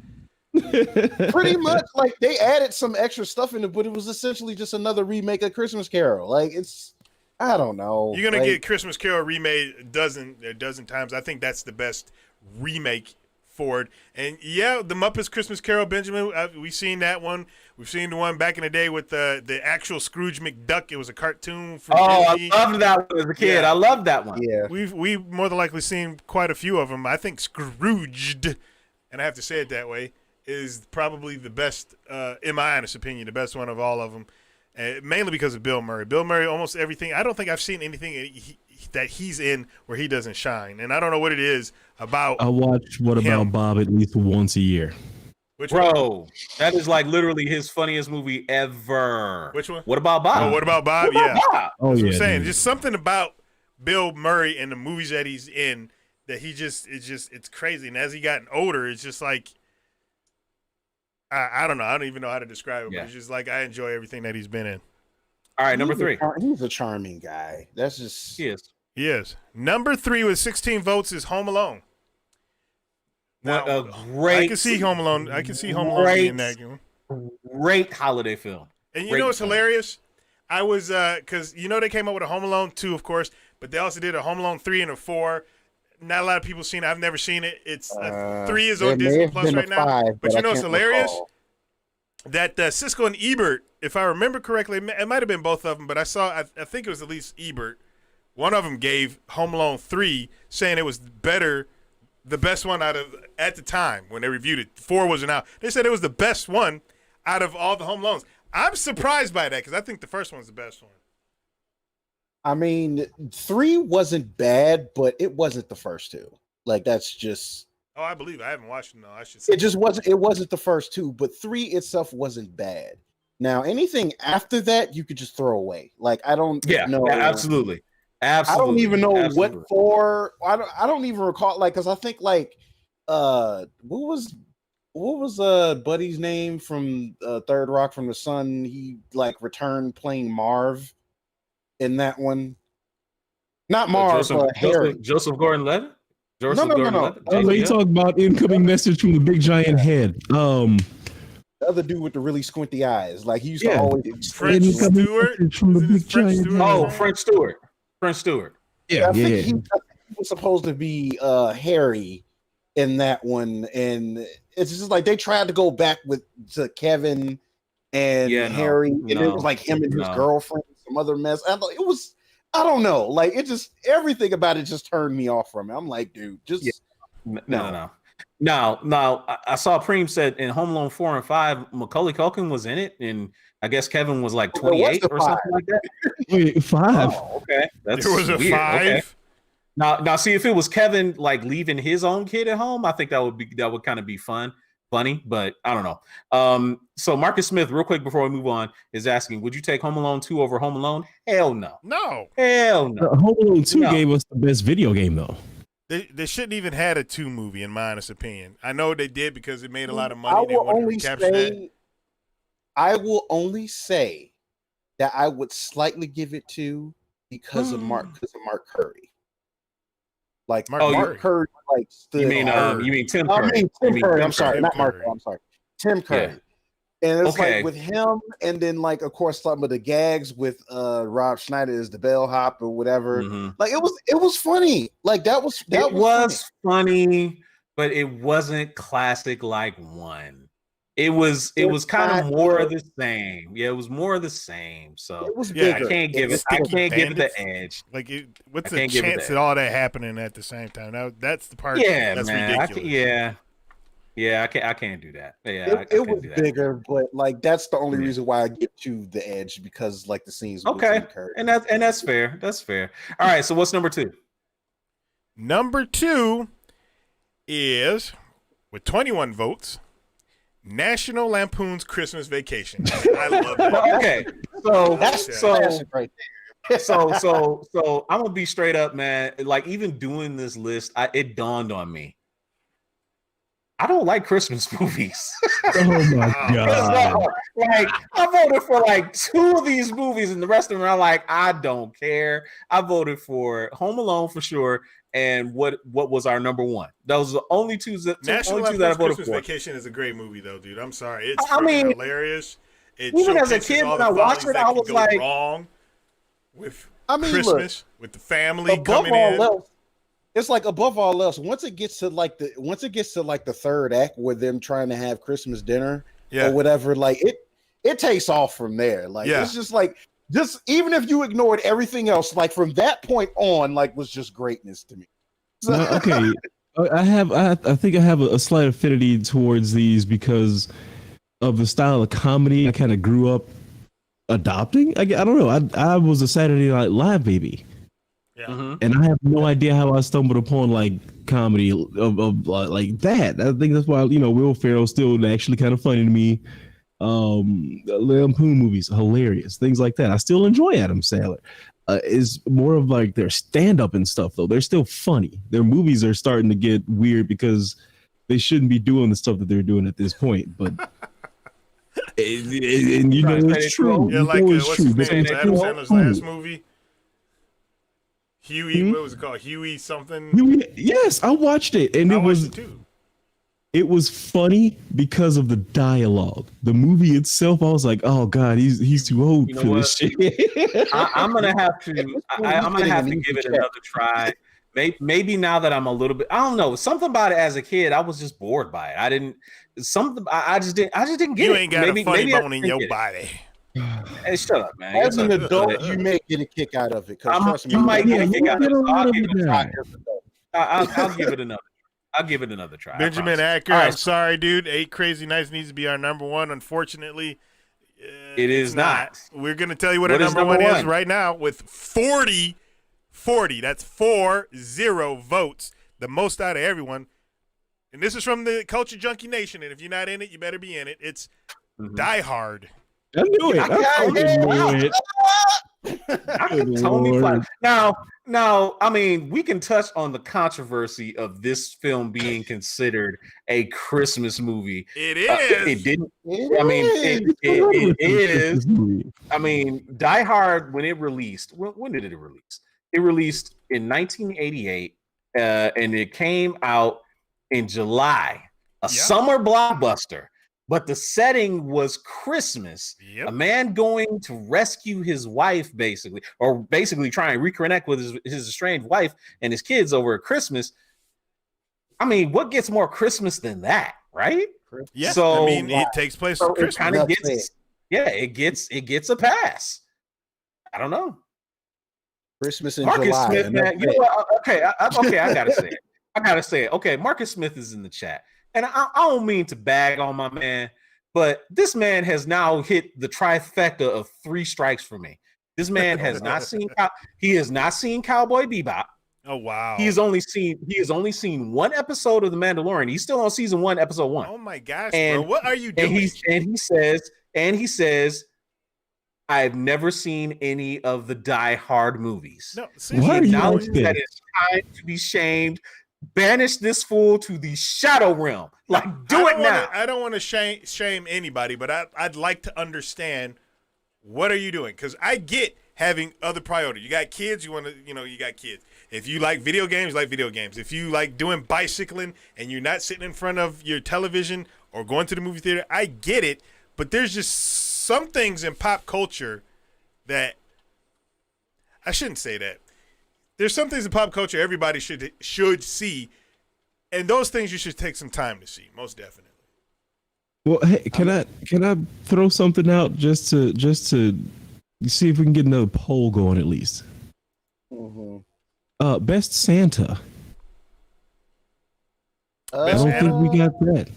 pretty much, like, they added some extra stuff in it, but it was essentially just another remake of Christmas Carol. Like, I don't know. You're gonna get Christmas Carol remade a dozen times. I think that's the best remake for it. And yeah, the Muppets Christmas Carol, Benjamin. We've seen that one. We've seen the one back in the day with the actual Scrooge McDuck. It was a cartoon from Disney. I loved that one as a kid. Yeah. I loved that one. Yeah, We've more than likely seen quite a few of them. I think Scrooged, and I have to say it that way, is probably the best, in my honest opinion, the best one of all of them. mainly because of Bill Murray. Bill Murray, almost everything. I don't think I've seen anything that he's in where he doesn't shine, and I don't know what it is about. I watch What him. About Bob at least once a year. Which one? Bro, that is like literally his funniest movie ever. Which one? What About Bob? Oh, What About Bob? What About Yeah. Bob? Oh That's yeah, what I'm saying. dude. Just something about Bill Murray and the movies that he's in that it's crazy. And as he gotten older, it's just like I don't know. I don't even know how to describe it, Yeah. but it's just like I enjoy everything that he's been in. All right, number 3. He's a charming guy. That's just He is. He is. Number 3 with 16 votes is Home Alone. What Now, a great. I can see Home Alone. I can see Home Alone being that game. Great holiday film. And you Great know what's film. hilarious? I was because they came up with a Home Alone 2, of course, but they also did a Home Alone 3 and a 4. Not a lot of people seen it. I've never seen it. It's 3 is there on may Disney have Plus been a right now. 5, But I you know what's can't hilarious? recall. That Cisco and Ebert, if I remember correctly, it might have been both of them, but I think it was at least Ebert. One of them gave Home Alone 3, saying it was the best one out of at the time when they reviewed it. 4 wasn't out. They said it was the best one out of all the Home Alones. I'm surprised by that because I think the first one's the best one. I mean, 3 wasn't bad, but it wasn't the first 2. Like that's just Oh, I believe I haven't watched it. No, I should say it just wasn't. It wasn't the first 2, but 3 itself wasn't bad. Now anything after that you could just throw away. Like I don't know. Absolutely. I don't even know Absolutely. what for. I don't even recall. Like because I think like what was Buddy's name from Third Rock from the Sun? He like returned playing Marv in that one. Not Marv, Harry. Joseph Gordon-Levitt? No. Oh, you talk about incoming message from the big giant head. The other dude with the really squinty eyes. Like he used to always French Incoming Stewart. message from the Is it big French giant Stewart? head. Oh, French Stewart. Yeah, I think he was supposed to be Harry in that one, and it's just like they tried to go back to Kevin and Harry, and it was like him and his girlfriend, some other mess. It was, I don't know, like it just everything about it just turned me off from it. I'm like, dude, just No. I saw Preem said in Home Alone 4 and 5, Macaulay Culkin was in it, and I guess Kevin was like 28 or something like that. Wait, 5. Oh, okay. That's There was a weird. 5. Okay. Now, see if it was Kevin like leaving his own kid at home, I think that would kind of be funny, but I don't know. So Marcus Smith, real quick before we move on, is asking, would you take Home Alone 2 over Home Alone? Hell no. No. Hell no. Home Alone 2 No. gave us the best video game though. They shouldn't even had a 2 movie, in my honest opinion. I know they did because it made a lot of money. I They will wanted to only recapture that. say, I will only say that I would slightly give it to because of Mark Curry. Like Mark Curry, like stood You mean hard. Tim Curry? I mean Tim Curry. I'm sorry, Tim not Mark. Curry. I'm sorry, Tim Curry. Yeah. And it's Okay. like with him, and then like of course some of the gags with Rob Schneider is the bellhop or whatever. Mhm. Like it was funny. Like that was funny, but it wasn't classic like 1. It was kind of not more of good. the same. Yeah, it was more of the same. So It was Yeah, bigger. I can't give it Sticky the bandits. edge. Like, what's I the can't give it chance that. at all that happening at the same time? That's the part. Yeah, that's man. ridiculous. I can't do that. Yeah, I It couldn't was do that. bigger, but like that's the only Yeah. reason why I get to the edge because like the scenes. with Okay, Tim Curry. and that's fair. That's fair. All right, so what's number 2? Number 2 is with 21 votes. National Lampoon's Christmas Vacation. I love that. Okay, so That's classic right there. so I'm gonna be straight up, man. Like even doing this list, it dawned on me. I don't like Christmas movies. Oh my god. Like I voted for like 2 of these movies, and the rest of them are like, I don't care. I voted for Home Alone for sure. And what was our number 1? Those are the only two that National only two that I Lampoon's voted Christmas for. Vacation is a great movie, though, dude. I'm sorry, it's I mean, hilarious. It even as a showcases kid, all when the I watched follies it, that I can was go like, wrong with Look, Christmas, with the family above coming all in. else, it's like above all else. Once it gets to like the third act with them trying to have Christmas dinner or whatever, like it takes off from there. Like it's just like even if you ignored everything else, like from that point on, like was just greatness to me. So, No, okay. I think I have a slight affinity towards these because of the style of comedy I kind of grew up adopting. I don't know. I was a Saturday Night Live baby. Yeah. Mhm. And I have no idea how I stumbled upon like comedy of like that. I think that's why Will Ferrell's still actually kind of funny to me. Lampoon movies, hilarious, things like that. I still enjoy Adam Sandler. Is more of like their stand up and stuff though. They're still funny. Their movies are starting to get weird because they shouldn't be doing the stuff that they're doing at this point. But and you know it's true. Yeah, like what's his name? Adam Sandler's last movie. Huey, what was it called? Huey something. Yes, I watched it, and it was too. It was funny because of the dialogue. The movie itself, I was like, "Oh God, he's too old for this shit." I'm gonna have to give it another try. Maybe now that I'm a little bit, I don't know, something about it as a kid, I was just bored by it. I just didn't get it. You ain't got a funny bone in your body. Hey, shut up, man. As an adult, you may get a kick out of it. You might get a kick out of it. I'll give it a try. I'll give it another. I'll give it another try. Benjamin Acker, I'm sorry, dude. 8 Crazy Nights needs to be our number one. Unfortunately, it is not. We're going to tell you what our number one is right now with 40. That's 40 votes, the most out of everyone. And this is from the Culture Junkie Nation. And if you're not in it, you better be in it. It's Die Hard. I knew it. I Nakatomi Plaza. Now, I mean, we can touch on the controversy of this film being considered a Christmas movie. It is. It didn't. I mean, it is. I mean, Die Hard, when it released, when did it release? It released in 1988, and it came out in July. Summer blockbuster. But the setting was Christmas. Yep. A man going to rescue his wife, basically try and reconnect with his estranged wife and his kids over at Christmas. I mean, what gets more Christmas than that, right? Yeah. So I mean, it takes place on Christmas. It kind of gets, it gets a pass. I don't know. Christmas in Marcus July. Smith, man. You know what? Okay, I gotta say it. Okay, Marcus Smith is in the chat. And I don't mean to bag on my man, but this man has now hit the trifecta of 3 strikes for me. This man has not seen Cowboy Bebop. Oh wow! He has only seen 1 episode of The Mandalorian. He's still on season 1, episode 1. Oh my gosh, bro! What are you doing? And he says, I've never seen any of the Die Hard movies. No, why are you like that it's time to be shamed. Banish this fool to the shadow realm. Like, do it now. I don't want to shame anybody, but I'd like to understand, what are you doing? Because I get having other priority. You got kids, you got kids. If you like video games, you like video games. If you like doing bicycling and you're not sitting in front of your television or going to the movie theater, I get it. But there's just some things in pop culture that I shouldn't say that. There's some things in pop culture everybody should see, and those things you should take some time to see, most definitely. Well, hey, can I throw something out just to see if we can get another poll going at least? Mm-hmm. Best Santa. I don't think we got that.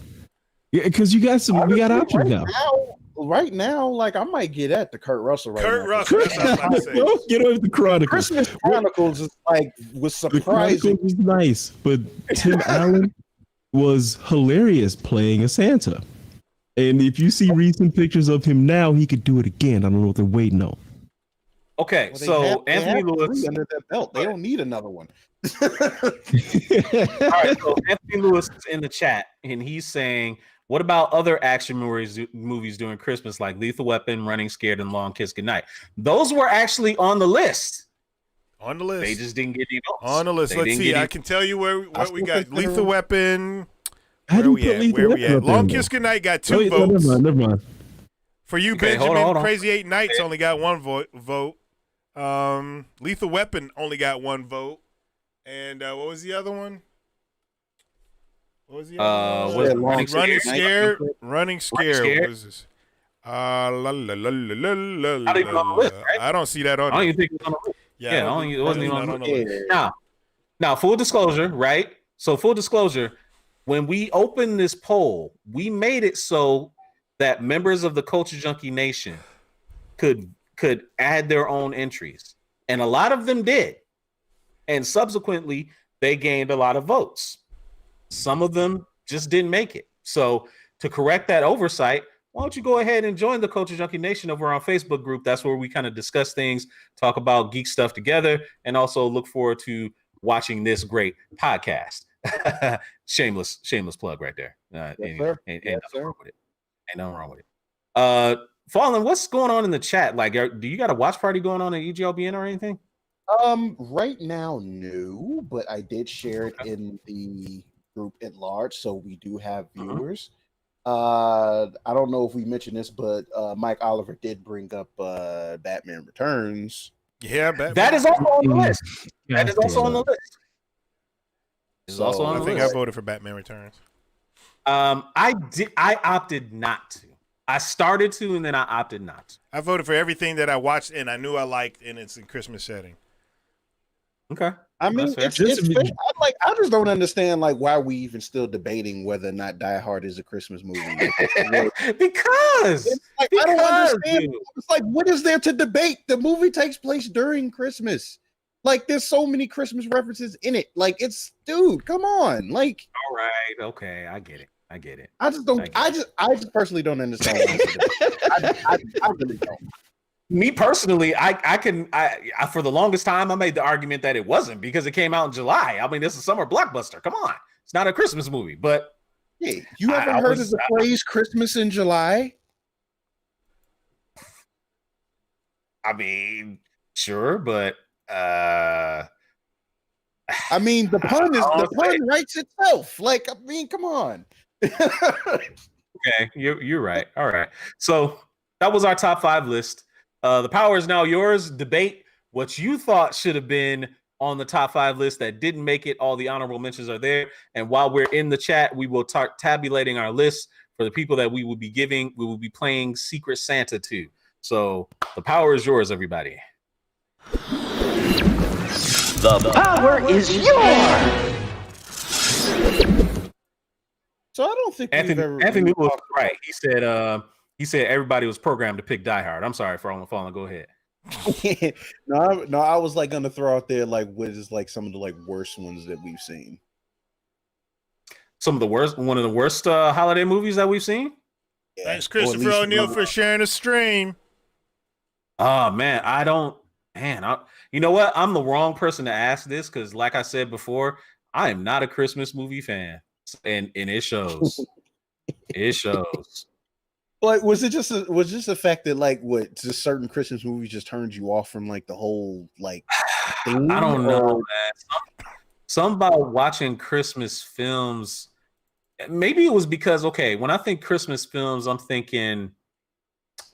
Yeah, because we got options now. Right now, like I might get at the Kurt Russell right Kurt now. Russell, that's what I was about to say. Don't get over the Chronicles. Christmas Chronicles was surprising. The Chronicles was nice, but Tim Allen was hilarious playing a Santa. And if you see recent pictures of him now, he could do it again. I don't know what they're waiting on. Okay, so Anthony Lewis under their belt. They don't need another one. All right, so Anthony Lewis is in the chat, and he's saying, what about other action movies during Christmas, like Lethal Weapon, Running Scared, and Long Kiss Goodnight? Those were actually on the list. On the list. They just didn't get any votes. On the list. Let's see. I can tell you where we got Lethal Weapon. Where we at? Long Kiss Goodnight got 2 votes. Never mind. For you, okay, Benjamin, hold on. Crazy 8 Nights only got 1 vote. Lethal Weapon only got 1 vote. And what was the other one? What was the other one? Running Scared. Running Scared. What is this? I don't see that on there. I don't even think it was on the list. Yeah, it wasn't even on the list. Now, full disclosure, right? So, full disclosure, when we opened this poll, we made it so that members of the Culture Junkie Nation could add their own entries, and a lot of them did, and subsequently they gained a lot of votes. Some of them just didn't make it. So to correct that oversight, why don't you go ahead and join the Culture Junkie Nation over on our Facebook group? That's where we kind of discuss things, talk about geek stuff together, and also look forward to watching this great podcast. shameless plug right there. Yes, Ain't sir. nothing Yes, sir. wrong with it. Ain't nothing wrong with it. Fallen, what's going on in the chat? Like, do you got a watch party going on at EGLBN or anything? Right now, no, but I did share it in the group at large, so we do have viewers. I don't know if we mentioned this, but Mike Oliver did bring up Batman Returns. Yeah, Batman. That is also on the list. That is also on the list. It's also on I the think list. I voted for Batman Returns. I opted not to. I started to, and then I opted not to. I voted for everything that I watched and I knew I liked, and it's in Christmas setting. Okay. I mean, That's it's fair. I just don't understand why we even still debating whether or not Die Hard is a Christmas movie. because It's I don't understand. dude. It's what is there to debate? The movie takes place during Christmas. There's so many Christmas references in it. Dude, come on. All right, okay, I get it. I just don't. I just personally don't understand. Why I really don't. Me personally, I for the longest time I made the argument that it wasn't because it came out in July. I mean, it's a summer blockbuster. Come on, it's not a Christmas movie. But yeah, you ever heard of the phrase "Christmas in July"? I mean, sure, but I mean, the pun writes itself. Come on. Okay, you're right. All right, so that was our top 5 list. The power is now yours. Debate what you thought should have been on the top 5 list that didn't make it. All the honorable mentions are there. And while we're in the chat, we will start tabulating our list for the people that we will be playing Secret Santa to. So the power is yours, everybody. The power is yours! So I don't think Anthony was right. He said everybody was programmed to pick Die Hard. I'm sorry for Fallen. Go ahead. No, I was gonna throw out there what is some of the worst ones that we've seen. One of the worst holiday movies that we've seen. Yeah. Thanks, Christopher O'Neill, for sharing the stream. Oh man, you know what? I'm the wrong person to ask this because, like I said before, I am not a Christmas movie fan, and it shows. It shows. Was just the fact that just certain Christmas movies just turned you off from the whole theme? I don't know, man. Something about watching Christmas films. Maybe it was because when I think Christmas films, I'm thinking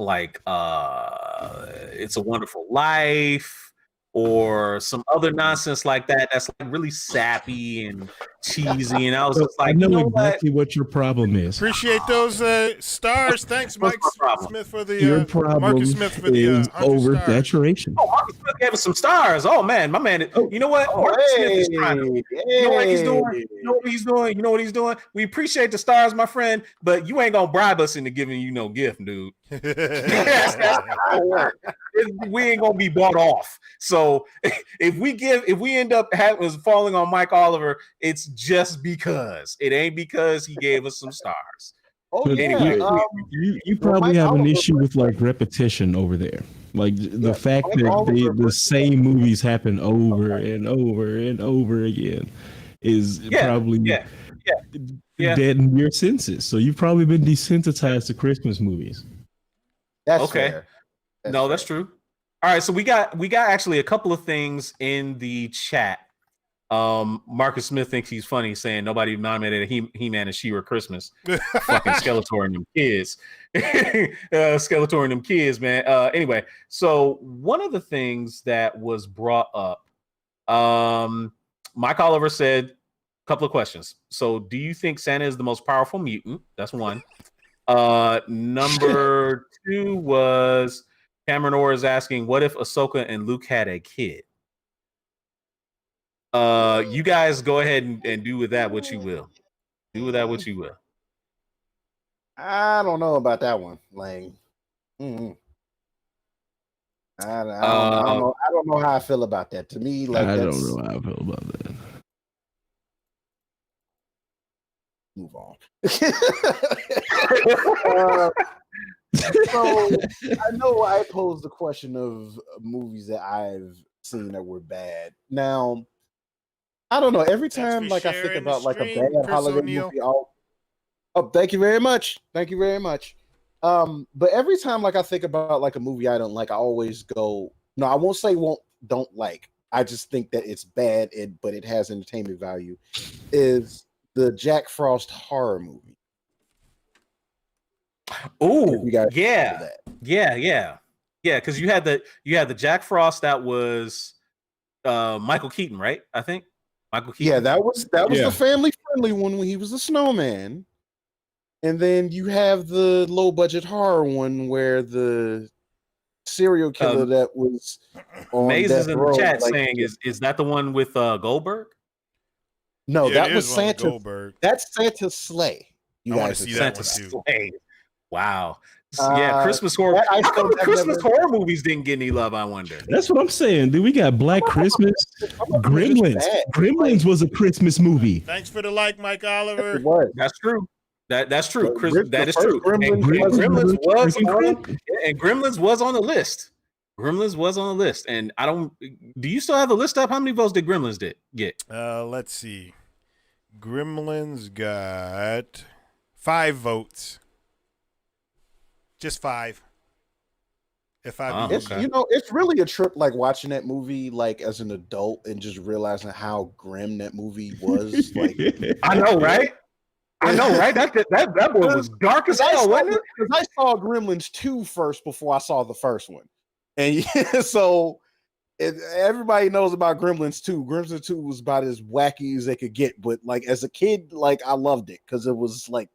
It's a Wonderful Life or some other nonsense like that. That's really sappy and cheesy. And I was just I know exactly what your problem is. Appreciate those stars. Thanks, Mike Smith, for the your problem Marcus Smith for the is oversaturation. Oh, Marcus Smith gave us some stars. Oh man, my man. You know what? Marcus Smith is trying to. You know what he's doing? You know what he's doing? We appreciate the stars, my friend, but you ain't gonna bribe us into giving you no gift, dude. That's how it works. We ain't gonna be bought off. So if we end up falling on Mike Oliver, it's just because it ain't because he gave us some stars. Oh yeah. Anyway, you probably have an issue with repetition over there. The fact that the same movies happen over and over and over again is probably dead in your senses. So you've probably been desensitized to Christmas movies. That's okay. Fair. That's true. All right, so we got actually a couple of things in the chat. Marcus Smith thinks he's funny, saying nobody nominated He-Man and She-Ra Christmas. Fucking Skeletor and them kids. Skeletor and them kids, man. Anyway, so one of the things that was brought up, Mike Oliver said a couple of questions. So do you think Santa is the most powerful mutant? That's one. Number 2 was Cameron Orr is asking, what if Ahsoka and Luke had a kid? You guys go ahead and do with that what you will. Do with that what you will. I don't know about that one, Lang. I don't know how I feel about that. To me, like I that's don't know how I feel about that. move on. So I know I posed the question of movies that I've seen that were bad. Now, I don't know. Every time, for like I think sharing the about like a stream, bad Chris holiday O'Neill. movie, thank you very much. Thank you very much. But every time, like I think about like a movie I don't like, I always go, no, I won't say don't like. I just think that it's bad, but it has entertainment value. Is the Jack Frost horror movie? Oh, You guys yeah, remember that? yeah. Because you had the Jack Frost that was Michael Keaton, right? I think Michael Keaton. Yeah, that was Yeah. the family friendly one when he was a snowman. And then you have the low budget horror one where the serial killer that was on Maze death is in the row, chat like, saying, "Is that the one with Goldberg?" no, Yeah, that it was is one with Santa. Goldberg. That's Santa's sleigh. You I wanna guys see are that talking one about. too. Sleigh. Wow. Yeah, Christmas horror. that I How come still the have Christmas never- horror movies didn't get any love? I wonder. That's what I'm saying, dude. We got Black Christmas, Some of them are just Gremlins. bad. Gremlins was a Christmas movie. Thanks for the like, Mike Oliver. It was. That's true. That's true. Chris, The that is first true. Gremlins And was- Gremlins was freaking on, Christmas. and Gremlins was on the list. Gremlins was on the list, and I don't. Do you still have the list up? How many votes did Gremlins get? Let's see. Gremlins got 5 votes. Just 5. If I Oh, be It's okay. it's really a trip, like watching that movie like as an adult and just realizing how grim that movie was. Like, I know, right? I know, right? That boy was dark as hell, wasn't it? Because I saw Gremlins 2 first before I saw the first one, and so everybody knows about Gremlins 2. Gremlins 2 was about as wacky as they could get, but like as a kid, like I loved it because it was like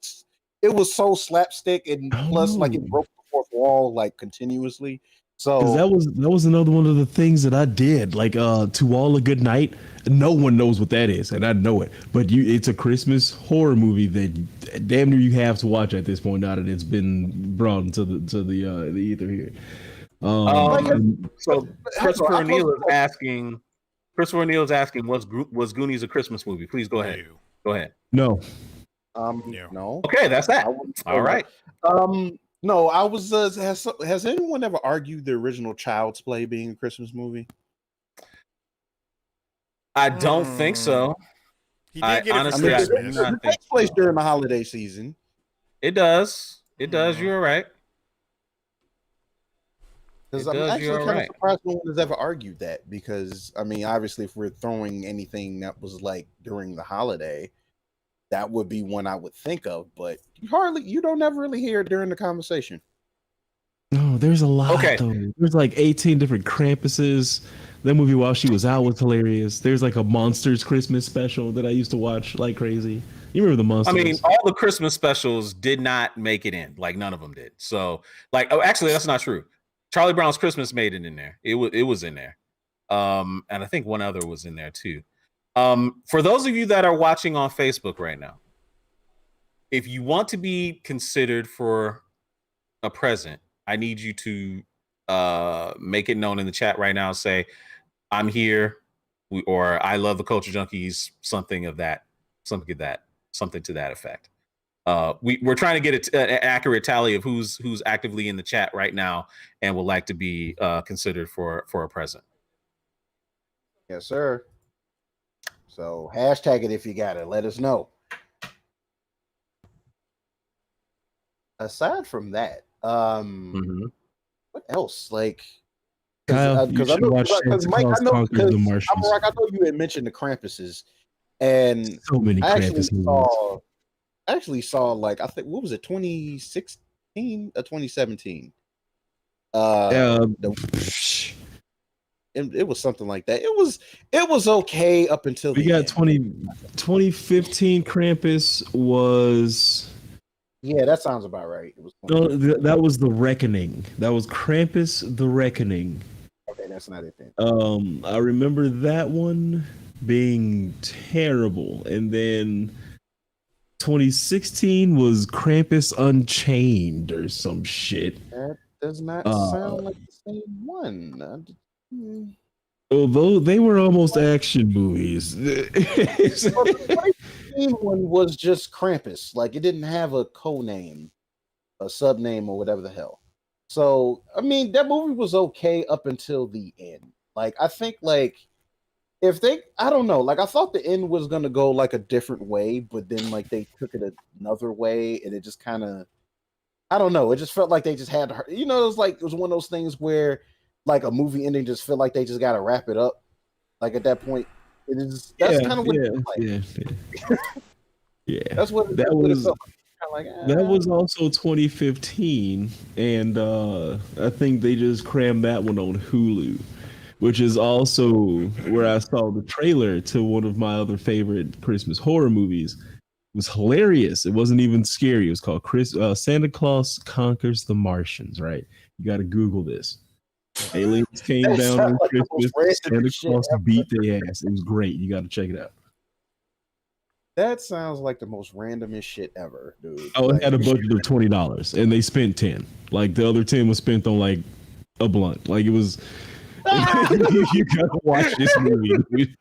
it was so slapstick, and plus like it broke the fourth wall like continuously. Because So that was another one of the things that I did. Like To All a Good Night. No one knows what that is, and I know it. But it's a Christmas horror movie that damn near you have to watch at this point now that it's been brought into the ether here. So Christopher I O'Neill is posted- asking. Christopher O'Neill is asking, was Goonies a Christmas movie? Please go ahead. No. Go ahead. No. No. no. Okay, that's that. I wouldn't say All right. No, I was. Has anyone ever argued the original Child's Play being a Christmas movie? I don't think so. He I did get it for honestly, I do Christmas. not It think takes place so. during the holiday season. It does. It does. You're right. Because It I'm does, actually you're kind of right. surprised no one has ever argued that. Because I mean, obviously, if we're throwing anything that was like during the holiday, that would be one I would think of. But you don't ever really hear it during the conversation. No, there's a lot. Okay. Though. There's like 18 different Krampuses. That movie While She Was Out was hilarious. There's like a Monsters Christmas special that I used to watch like crazy. You remember the I Monsters? mean, all the Christmas specials did not make it in. Like none of them did. So, like, oh, actually, that's not true. Charlie Brown's Christmas made it in there. It was in there. And I think one other was in there too. For those of you that are watching on Facebook right now, if you want to be considered for a present, I need you to make it known in the chat right now. Say, I'm here, or I love the Culture Junkies, something to that effect. We're trying to get an accurate tally of who's actively in the chat right now and would like to be considered for a present. Yes, sir. So hashtag it if you got it. Let us know. Aside from that, what else? Like, Kyle, you should watch Santa Claus Conquers the Martians. I know you had mentioned the Krampuses, and So many I actually Krampus movies. saw like I think what was it 2016 or 2017? It was something like that. It was okay up until We the got end. 2015 Krampus was Yeah, that sounds about right. It was that was The Reckoning. That was Krampus The Reckoning. okay. That's not it then. I remember that one being terrible, and then 2016 was Krampus Unchained or some shit. does not sound like the same one. Although they were almost action movies. Well, the main one was just Krampus. Like it didn't have a co-name, a sub-name, or whatever the hell. So I mean, that movie was okay up until the end. Like I think, like if they, I don't know, like I thought the end was gonna go like a different way, but then like they took it another way, and it just kind of, I don't know, it just felt like they just had to, you know, it was one of those things where like a movie ending just feel like they just got to wrap it up. Like at that point, it is. That's kind of what it felt like. Yeah. That's what that was. Like, That was also 2015, and I think they just crammed that one on Hulu, which is also where I saw the trailer to one of my other favorite Christmas horror movies. It was hilarious. It wasn't even scary. It was called Santa Claus Conquers the Martians, right? You got to Google this. Aliens came down on like Christmas. Santa Claus beat their ass. It was great. You got to check it out. That sounds like the most randomest shit ever, dude. Oh, like, it had a budget of $20, and they spent 10. Like the other 10 was spent on like a blunt. Like it was. You gotta watch this movie.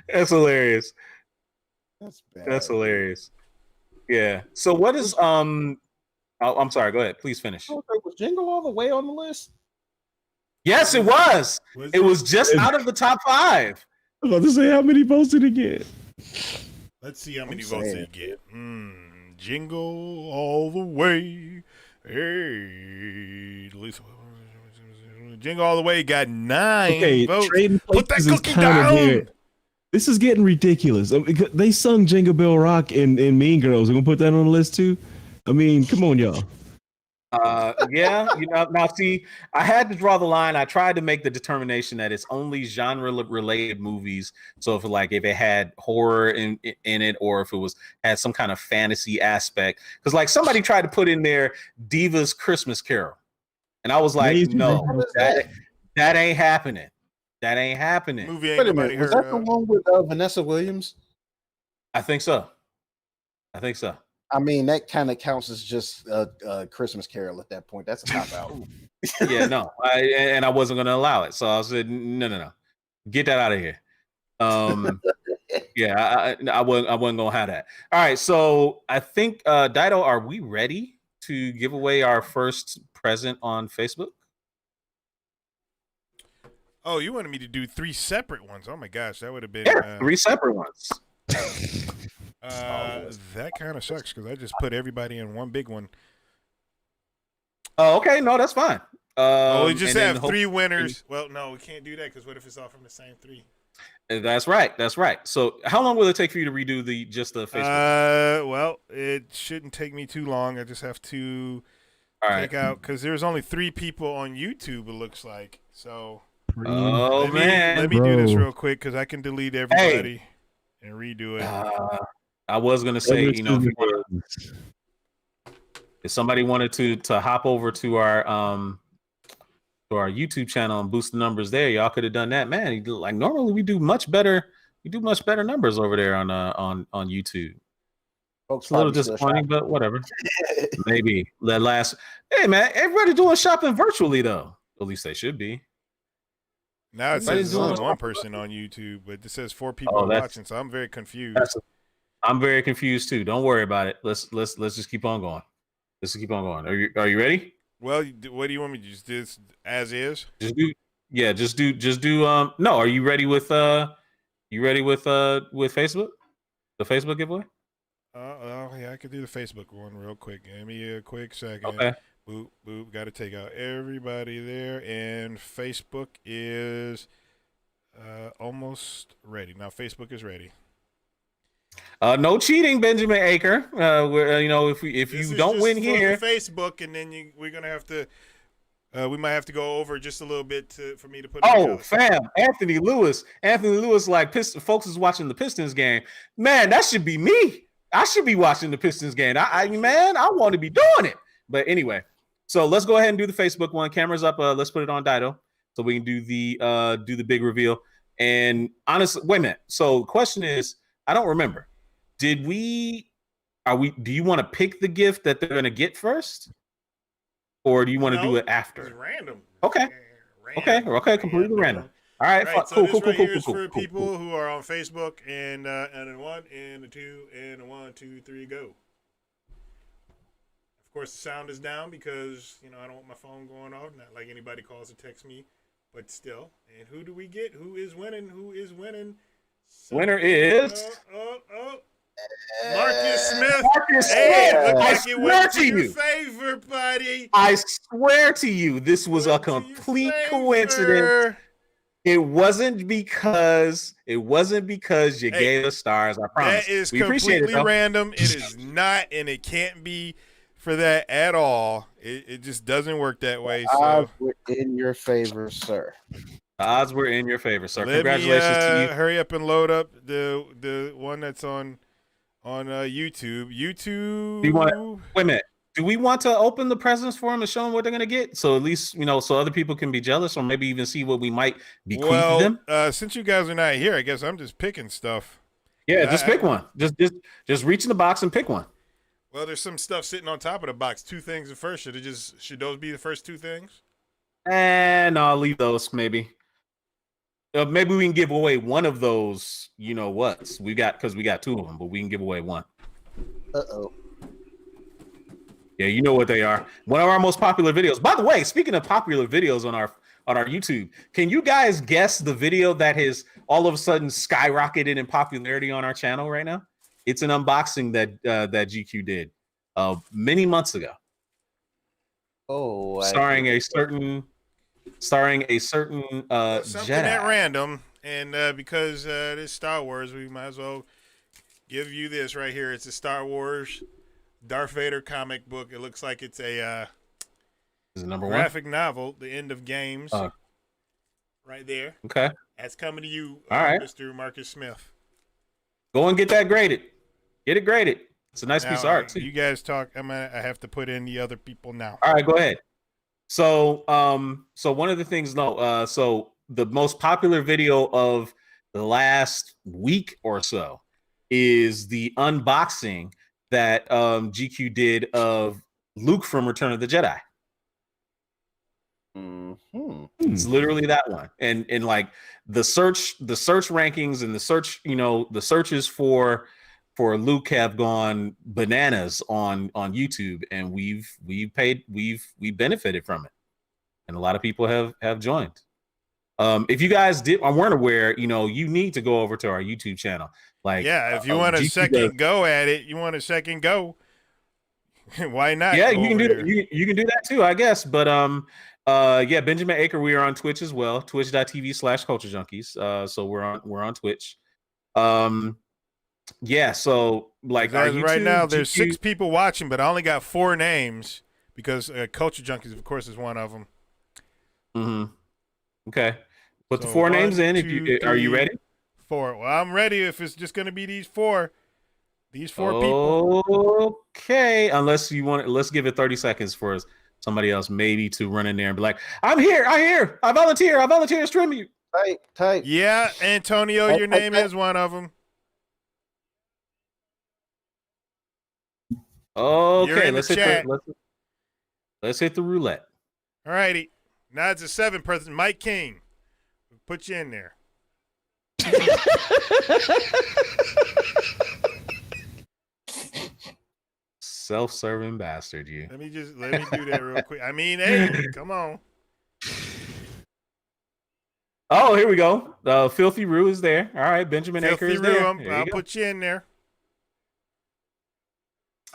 That's hilarious. That's bad. That's hilarious. Yeah. So what is I'm sorry. Go ahead. Please finish. Was Jingle All the Way on the list? Yes, it was. It was just out of the top 5. I was about to say, how many votes did it get? Let's see how many votes it get. Jingle all the way. Hey, Jingle all the way got 9 votes. Put that cookie down. This is getting ridiculous. I mean, they sung Jingle Bell Rock in Mean Girls. We're gonna put that on the list too. I mean, come on, y'all. Yeah, you know, now see, I had to draw the line. I tried to make the determination that it's only genre related movies. So if it had horror in it, or if it had some kind of fantasy aspect, because like somebody tried to put in there Diva's Christmas Carol, and I was like, no, that ain't happening. That ain't happening. Movie ain't nobody heard of. Was that the one with Vanessa Williams? I think so. I mean, that kind of counts as just a Christmas Carol at that point. That's a cop out. Yeah, no, I wasn't going to allow it. So I said, no, get that out of here. Yeah, I wasn't going to have that. All right, so I think Dido, are we ready to give away our first present on Facebook? Oh, you wanted me to do 3 separate ones? Oh my gosh, that would have been 3 separate ones. That kind of sucks because I just put everybody in one big one. Oh, okay, no, that's fine. We just have 3 winners. Well, no, we can't do that because what if it's all from the same 3? That's right. So, how long will it take for you to redo the Facebook? Well, it shouldn't take me too long. I just have to take out because there's only 3 people on YouTube. It looks like so. Let me do this real quick because I can delete everybody and redo it. I was gonna say, you know, if somebody wanted to hop over to our YouTube channel and boost the numbers there, y'all could have done that, man. Like normally we do much better. We do much better numbers over there on YouTube. Folks, it's a little disappointing, but whatever. Maybe that last. Hey, man, everybody doing shopping virtually though. At least they should be. Now it says only 1 person on YouTube, but it says 4 people watching, so I'm very confused. I'm very confused too. Don't worry about it. Let's just keep on going. Let's keep on going. Are you ready? Well, what do you want me to just do this as is? Just do. No, are you ready with Facebook? The Facebook giveaway? Yeah, I could do the Facebook one real quick. Give me a quick second. Okay. Boop, boop. Got to take out everybody there. And Facebook is almost ready. Now, Facebook is ready. No cheating, Benjamin Aker. If you don't win here, Facebook, and then we're gonna have to. We might have to go over just a little bit for me to put. Oh, fam, Anthony Lewis, like folks is watching the Pistons game. Man, that should be me. I should be watching the Pistons game. I want to be doing it. But anyway, so let's go ahead and do the Facebook one. Camera's up. Let's put it on Dido so we can do the big reveal. And honestly, wait a minute. So the question is, I don't remember. Did we Do you want to pick the gift that they're going to get first? Or do you want to do it It's after? random. Okay. Okay. Completely random. All right. Right, so Cool. this right here is for people who are on Facebook and a 1 and a 2 and a 1, 2, 3, go. Of course, the sound is down because I don't want my phone going off. Not like anybody calls or texts me, but still. And who do we get? Who is winning? Winner is Marcus Smith. Marcus Hey, Smith. look I like it went to swear your to you. favor, buddy. I swear to you, this was a Went to your complete favor. coincidence. It wasn't because you gave us stars. I promise. That is we appreciate completely it, random. It is not, and it can't be for that at all. It just doesn't work that way. So Odds were in your favor, sir. The odds were in your favor, sir. let Congratulations me, to you. hurry up and load up the one that's on YouTube. Do you want wait a minute? Do we want to open the presents for them and show them what they're going to get? So at least, so other people can be jealous or maybe even see what we might bequeath them. Since you guys are not here, I guess I'm just picking stuff. Yeah, just pick one. Just reach in the box and pick one. Well, there's some stuff sitting on top of the box. 2 things at first. Should those be the first 2 things? And I'll leave those maybe. Maybe we can give away one of those, what's because we got 2 of them, but we can give away one. Uh-oh. Yeah, you know what they are. One of our most popular videos. By the way, speaking of popular videos on our YouTube, can you guys guess the video that has all of a sudden skyrocketed in popularity on our channel right now? It's an unboxing that GQ did many months ago. Oh, starring a certain Something Jedi. at random, and because this Star Wars, we might as well give you this right here. It's a Star Wars Darth Vader comic book. It looks like it's a is it number graphic novel, The End of Games, right there. Okay. That's coming to you, all right, Mr. Marcus Smith. Go and get that graded. Get it graded. It's a nice piece of art too. You guys talk. I have to put in the other people now. All right, go ahead. So, one of the things, so the most popular video of the last week or so is the unboxing that GQ did of Luke from Return of the Jedi. Mm-hmm. It's literally that one, and like the search rankings and the search, the searches for Luke have gone bananas on YouTube, and we've benefited from it, and a lot of people have joined. If you guys weren't aware, you need to go over to our YouTube channel. Like, yeah, if you want a second go at it, why not? Yeah, you can do that. You can do that too, I guess. But yeah, Benjamin Aker, we are on Twitch as well, twitch.tv/Culture Junkies. So we're on Twitch. Yeah, so like our YouTube, right now, there's 6 people watching, but I only got 4 names because Culture Junkies, of course, is one of them. Mm-hmm. Okay, put the 4 names in. Are you ready? 4. Well, I'm ready. If it's just going to be these 4 people. Okay, unless you want it, let's give it 30 seconds for somebody else maybe to run in there and be like, I volunteer to stream you. Type. Yeah, Antonio, your name is one of them. Okay, let's hit the roulette. All righty. Now it's a 7 person. Mike King. We'll put you in there. Self-serving bastard, you. Let me do that real quick. I mean, hey, come on. Oh, here we go. Filthy Rue is there. All right, Benjamin Aker is there. I'll put you in there.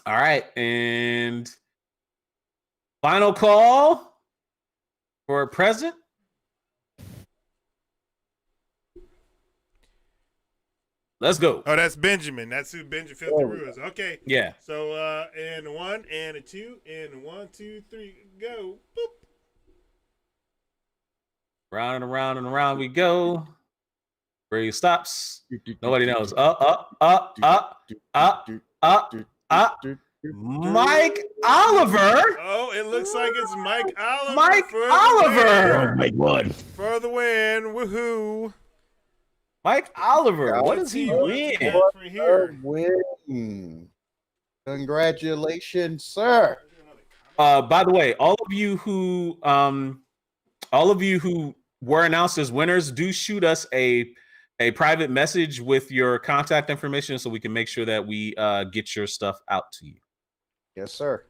All right, and final call for a present. Let's go. Oh, that's Benjamin. That's who Benjamin Filthy Rue is. Okay. Yeah. So, and a 1, and a 2, and a 1, 2, 3, go. Boop. Round and around and around we go. Where he stops. Nobody knows. Up. Mike Oliver. Oh, it looks like it's Mike Oliver. Mike Oliver. Make one. For the win. Woohoo. Mike Oliver. What does he win? For here. Win. Congratulations, sir. By the way, all of you who were announced as winners, do shoot us a private message with your contact information so we can make sure that we get your stuff out to you. Yes, sir.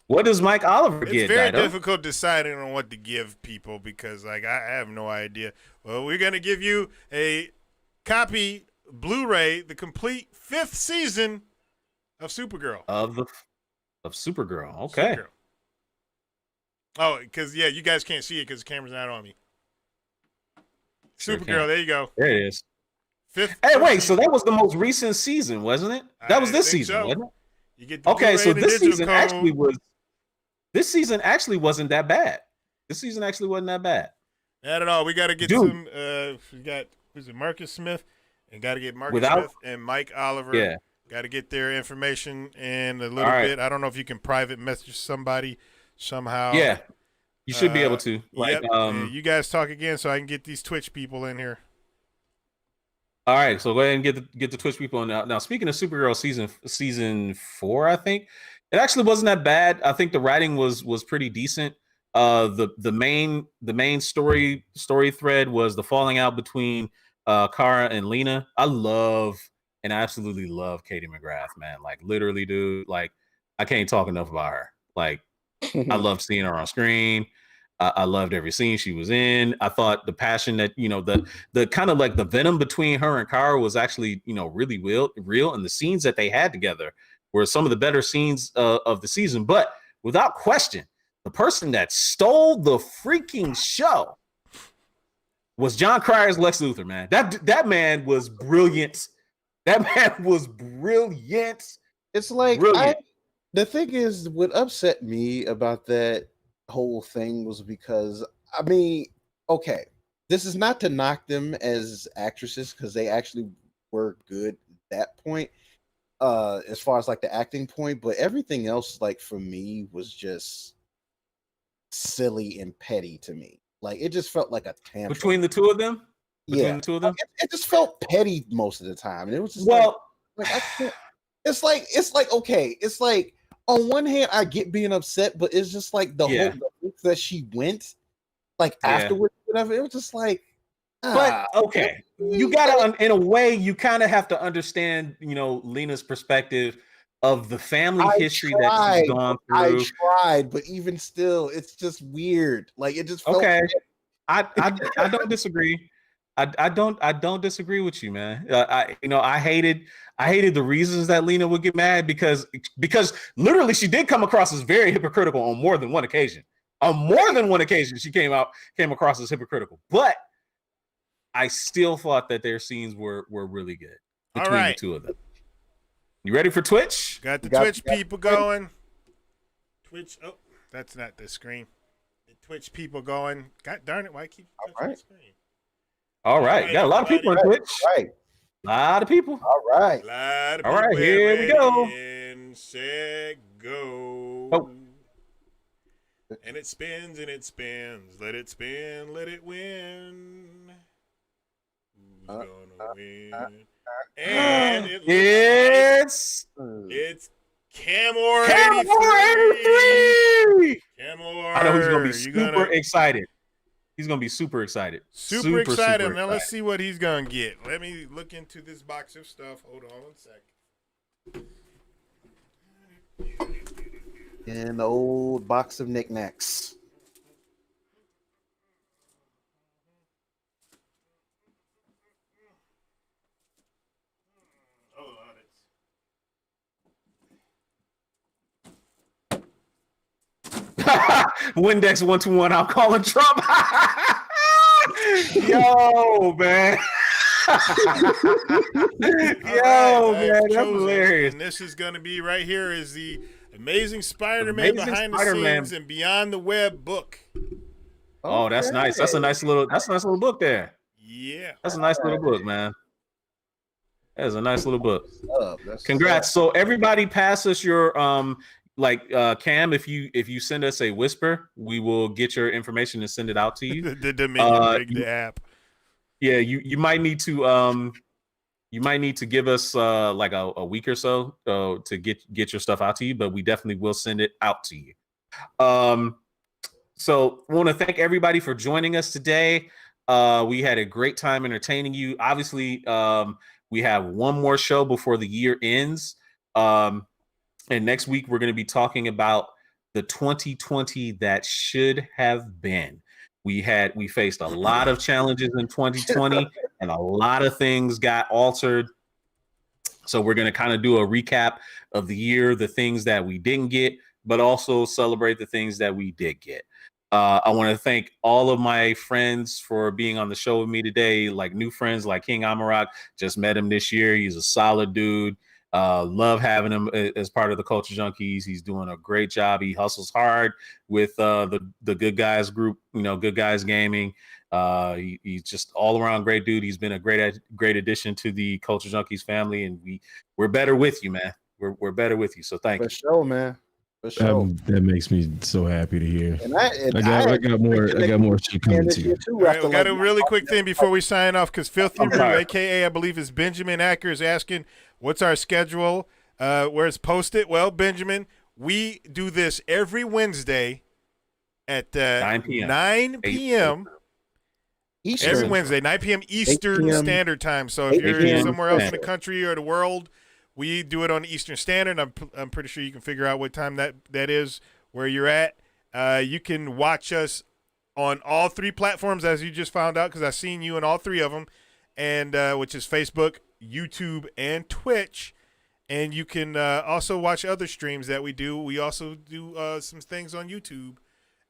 What does Mike Oliver It's get? very Dido? difficult deciding on what to give people because, like, I have no idea. Well, we're gonna give you a copy Blu-ray, the complete 5th season of Supergirl. Of Supergirl. Okay. Supergirl. Oh, because you guys can't see it because the camera's not on me. Sure Supergirl, can. there you go. There it is. 5th. Hey, wait. So that was the most recent season, wasn't it? That was this season, so. wasn't it? You get the Okay, Blu-ray so and the this digital season code. actually was. This season actually wasn't that bad. This season actually wasn't that bad. Not at all. We got to get Dude. some. We got who's it? Marcus Smith, and got to get Marcus Without- Smith and Mike Oliver. Yeah. Got to get their information in a little All right. bit. I don't know if you can private message somebody somehow. Yeah. You should be able to. Like, Yep. You guys talk again so I can get these Twitch people in here. all right, so go ahead and get the Twitch people on now. Now, speaking of Supergirl season 4, I think it actually wasn't that bad. I think the writing was pretty decent. The main story thread was the falling out between Kara and Lena. I absolutely love Katie McGrath, man. Like, literally, dude. Like, I can't talk enough about her. Like, I loved seeing her on screen. I loved every scene she was in. I thought the passion that, the kind of like the venom between her and Kara was actually, really real. And the scenes that they had together were some of the better scenes of the season. But without question, the person that stole the freaking show was John Cryer's Lex Luthor, man. That man was brilliant. That man was brilliant. It's like Brilliant. the thing is, what upset me about that whole thing was because, I mean, okay, this is not to knock them as actresses because they actually were good at that point, as far as like the acting point, but everything else, like, for me, was just silly and petty to me. Like, it just felt like a tantrum. Between the two of them? Yeah, The two of them? it just felt petty most of the time, and it was just Well, like I can't. It's like okay. It's like on one hand I get being upset, but it's just like the Yeah. whole the week that she went, like Yeah. afterwards, whatever. It was just like, but okay, you gotta, in a way, you kind of have to understand, Lena's perspective of the family history that she's gone through. I tried, but even still, it's just weird. Like, it just felt Okay, I don't disagree. I don't disagree with you, man. I hated the reasons that Lena would get mad because literally she did come across as very hypocritical on more than one occasion. On more than one occasion, she came across as hypocritical. But I still thought that their scenes were really good between the two of them. You ready for Twitch? Got the Twitch people going. Twitch. Oh, that's not the screen. The Twitch people going. God darn it! Why keep touching the screen? All right, got a lot of people on Twitch. right. A lot of people. All right. All right, here we go. And set, go. Oh. And it spins and it spins. Let it spin. Let it win. Who's gonna win? And it's Camor 83. Camor. I know he's gonna be super excited. He's gonna be super excited. Super excited. Now let's see what he's gonna get. Let me look into this box of stuff. Hold on 1 second. And the old box of knickknacks. Windex 121. I'm calling Trump. Yo, man. Yo, man, that's hilarious. And this is going to be right here is the Amazing Spider-Man Behind the Scenes and Beyond the Web book. Oh, that's nice. That's a nice little book there. Yeah. That's a nice little book, man. That is a nice little book. That's Congrats. So everybody pass us your Cam, if you send us a whisper, we will get your information and send it out to you. the Dominion rig, the app. Yeah, you might need to you might need to give us like a week or so to get your stuff out to you, but we definitely will send it out to you. So I want to thank everybody for joining us today. We had a great time entertaining you. Obviously, we have one more show before the year ends. And next week, we're going to be talking about the 2020 that should have been. We faced a lot of challenges in 2020 and a lot of things got altered. So we're going to kind of do a recap of the year, the things that we didn't get, but also celebrate the things that we did get. I want to thank all of my friends for being on the show with me today, like new friends like King Amarak. Just met him this year. He's a solid dude. Love having him as part of the Culture Junkies. He's doing a great job. He hustles hard with the Good Guys group, Good Guys Gaming. He's just all around great dude. He's been a great addition to the Culture Junkies family, and we're better with you, man. We're better with you. So thank you. For sure, man. For sure. That makes me so happy to hear. I got more shit coming too. All right, we got a really quick thing before we sign off, because Filthy Rue, aka I believe is Benjamin Acker, is asking, what's our schedule? Where it's posted? Well, Benjamin, we do this every Wednesday at 9 p.m. 9 p.m. Eastern. Every Wednesday, 9 p.m. Eastern Standard Time. So if you're somewhere else in the country or the world, we do it on Eastern Standard. I'm pretty sure you can figure out what time that is where you're at. You can watch us on all three platforms, as you just found out, because I've seen you in all three of them, and which is Facebook, YouTube, and Twitch. And you can also watch other streams that we do. We also do some things on YouTube.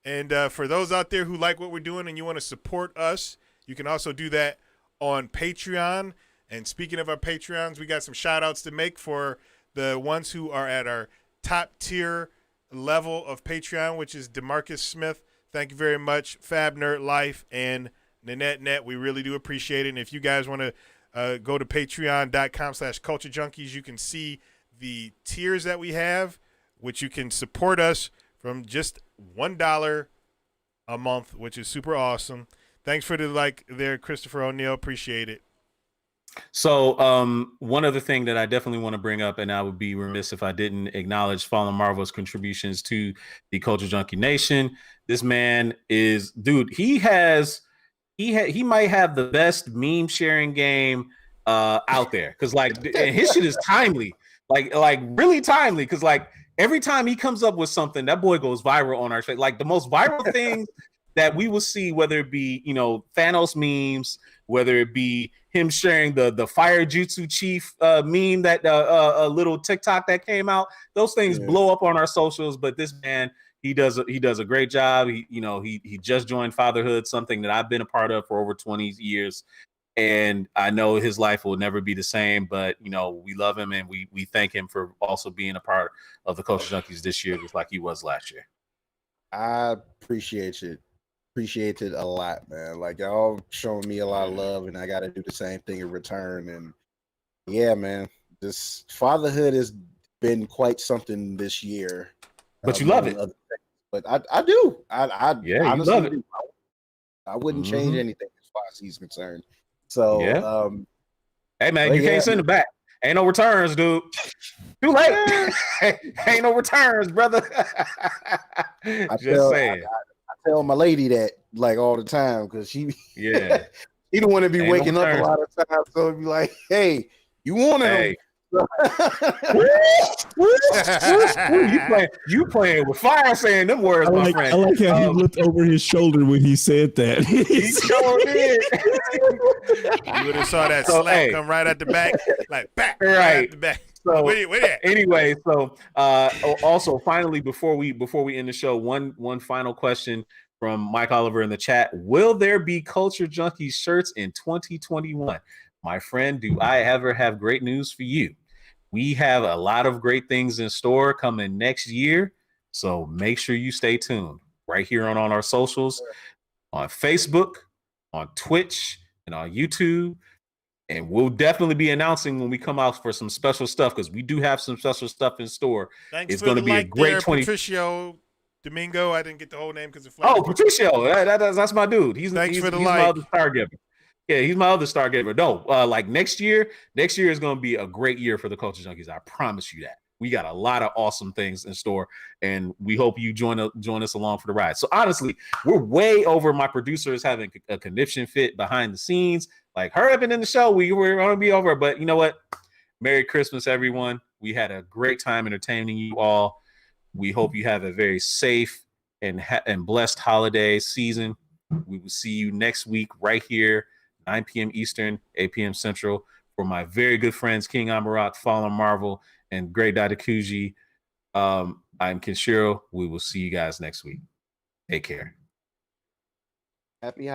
And for those out there who like what we're doing and you want to support us, you can also do that on Patreon. And speaking of our Patreons, we got some shout outs to make for the ones who are at our top tier level of Patreon, which is DeMarcus Smith. Thank you very much, Fab Nerd Life and Nanette Net. We really do appreciate it. And if you guys want to go to patreon.com/Culture Junkies, you can see the tiers that we have, which you can support us from just $1 a month, which is super awesome. Thanks for the like there, Christopher O'Neill. Appreciate it. So one other thing that I definitely want to bring up, and I would be remiss if I didn't acknowledge Fallen Marvel's contributions to the Culture Junkie Nation. This man is, dude, he might have the best meme sharing game out there, because like and his shit is timely, like really timely, because like every time he comes up with something, that boy goes viral on our face. Like the most viral things that we will see, whether it be Thanos memes, whether it be him sharing the fire jutsu chief meme, that a little TikTok that came out, those things blow up on our socials. But this man, he does a great job. He just joined fatherhood, something that I've been a part of for over 20 years. And I know his life will never be the same, but we love him, and we thank him for also being a part of the Culture Junkies this year, just like he was last year. I appreciate it a lot, man. Like, y'all showing me a lot of love, and I got to do the same thing in return. And yeah, man, this fatherhood has been quite something this year. But you love it. But I do. I honestly love it. do. I wouldn't change anything as far as he's concerned. So hey man, you can't send it back. Ain't no returns, dude. Too late. Ain't no returns, brother. Just saying. I tell my lady that like all the time, because she she don't want to be waking up a lot of times. So it'd be like, hey, you want him? You playing with fire, saying them words, my friend. I like how he looked over his shoulder when he said that. He sure did. You would have saw that slap come right at the back, like back right at the back. So where anyway, so also finally, before we end the show, one final question from Mike Oliver in the chat: will there be Culture Junkie shirts in 2021? My friend, do I ever have great news for you? We have a lot of great things in store coming next year, so make sure you stay tuned right here on our socials, on Facebook, on Twitch, and on YouTube. And we'll definitely be announcing when we come out for some special stuff, because we do have some special stuff in store. Thanks it's going to be a great 20. Patricio Domingo. I didn't get the whole name because of Patricio. That's my dude. He's Thanks for the he's like. my other star giver. Yeah, he's my other star gamer. No, like next year is going to be a great year for the Culture Junkies. I promise you that. We got a lot of awesome things in store, and we hope you join us along for the ride. So honestly, we're way over. My producer is having a conniption fit behind the scenes. Like, hurry up and in the show. We're going to be over. But you know what? Merry Christmas, everyone. We had a great time entertaining you all. We hope you have a very safe and blessed holiday season. We will see you next week right here, 9 p.m. Eastern, 8 p.m. Central. For my very good friends, King Amarak, Fallen Marvel, and Great Dadakuji, I'm Kenshiro. We will see you guys next week. Take care. Happy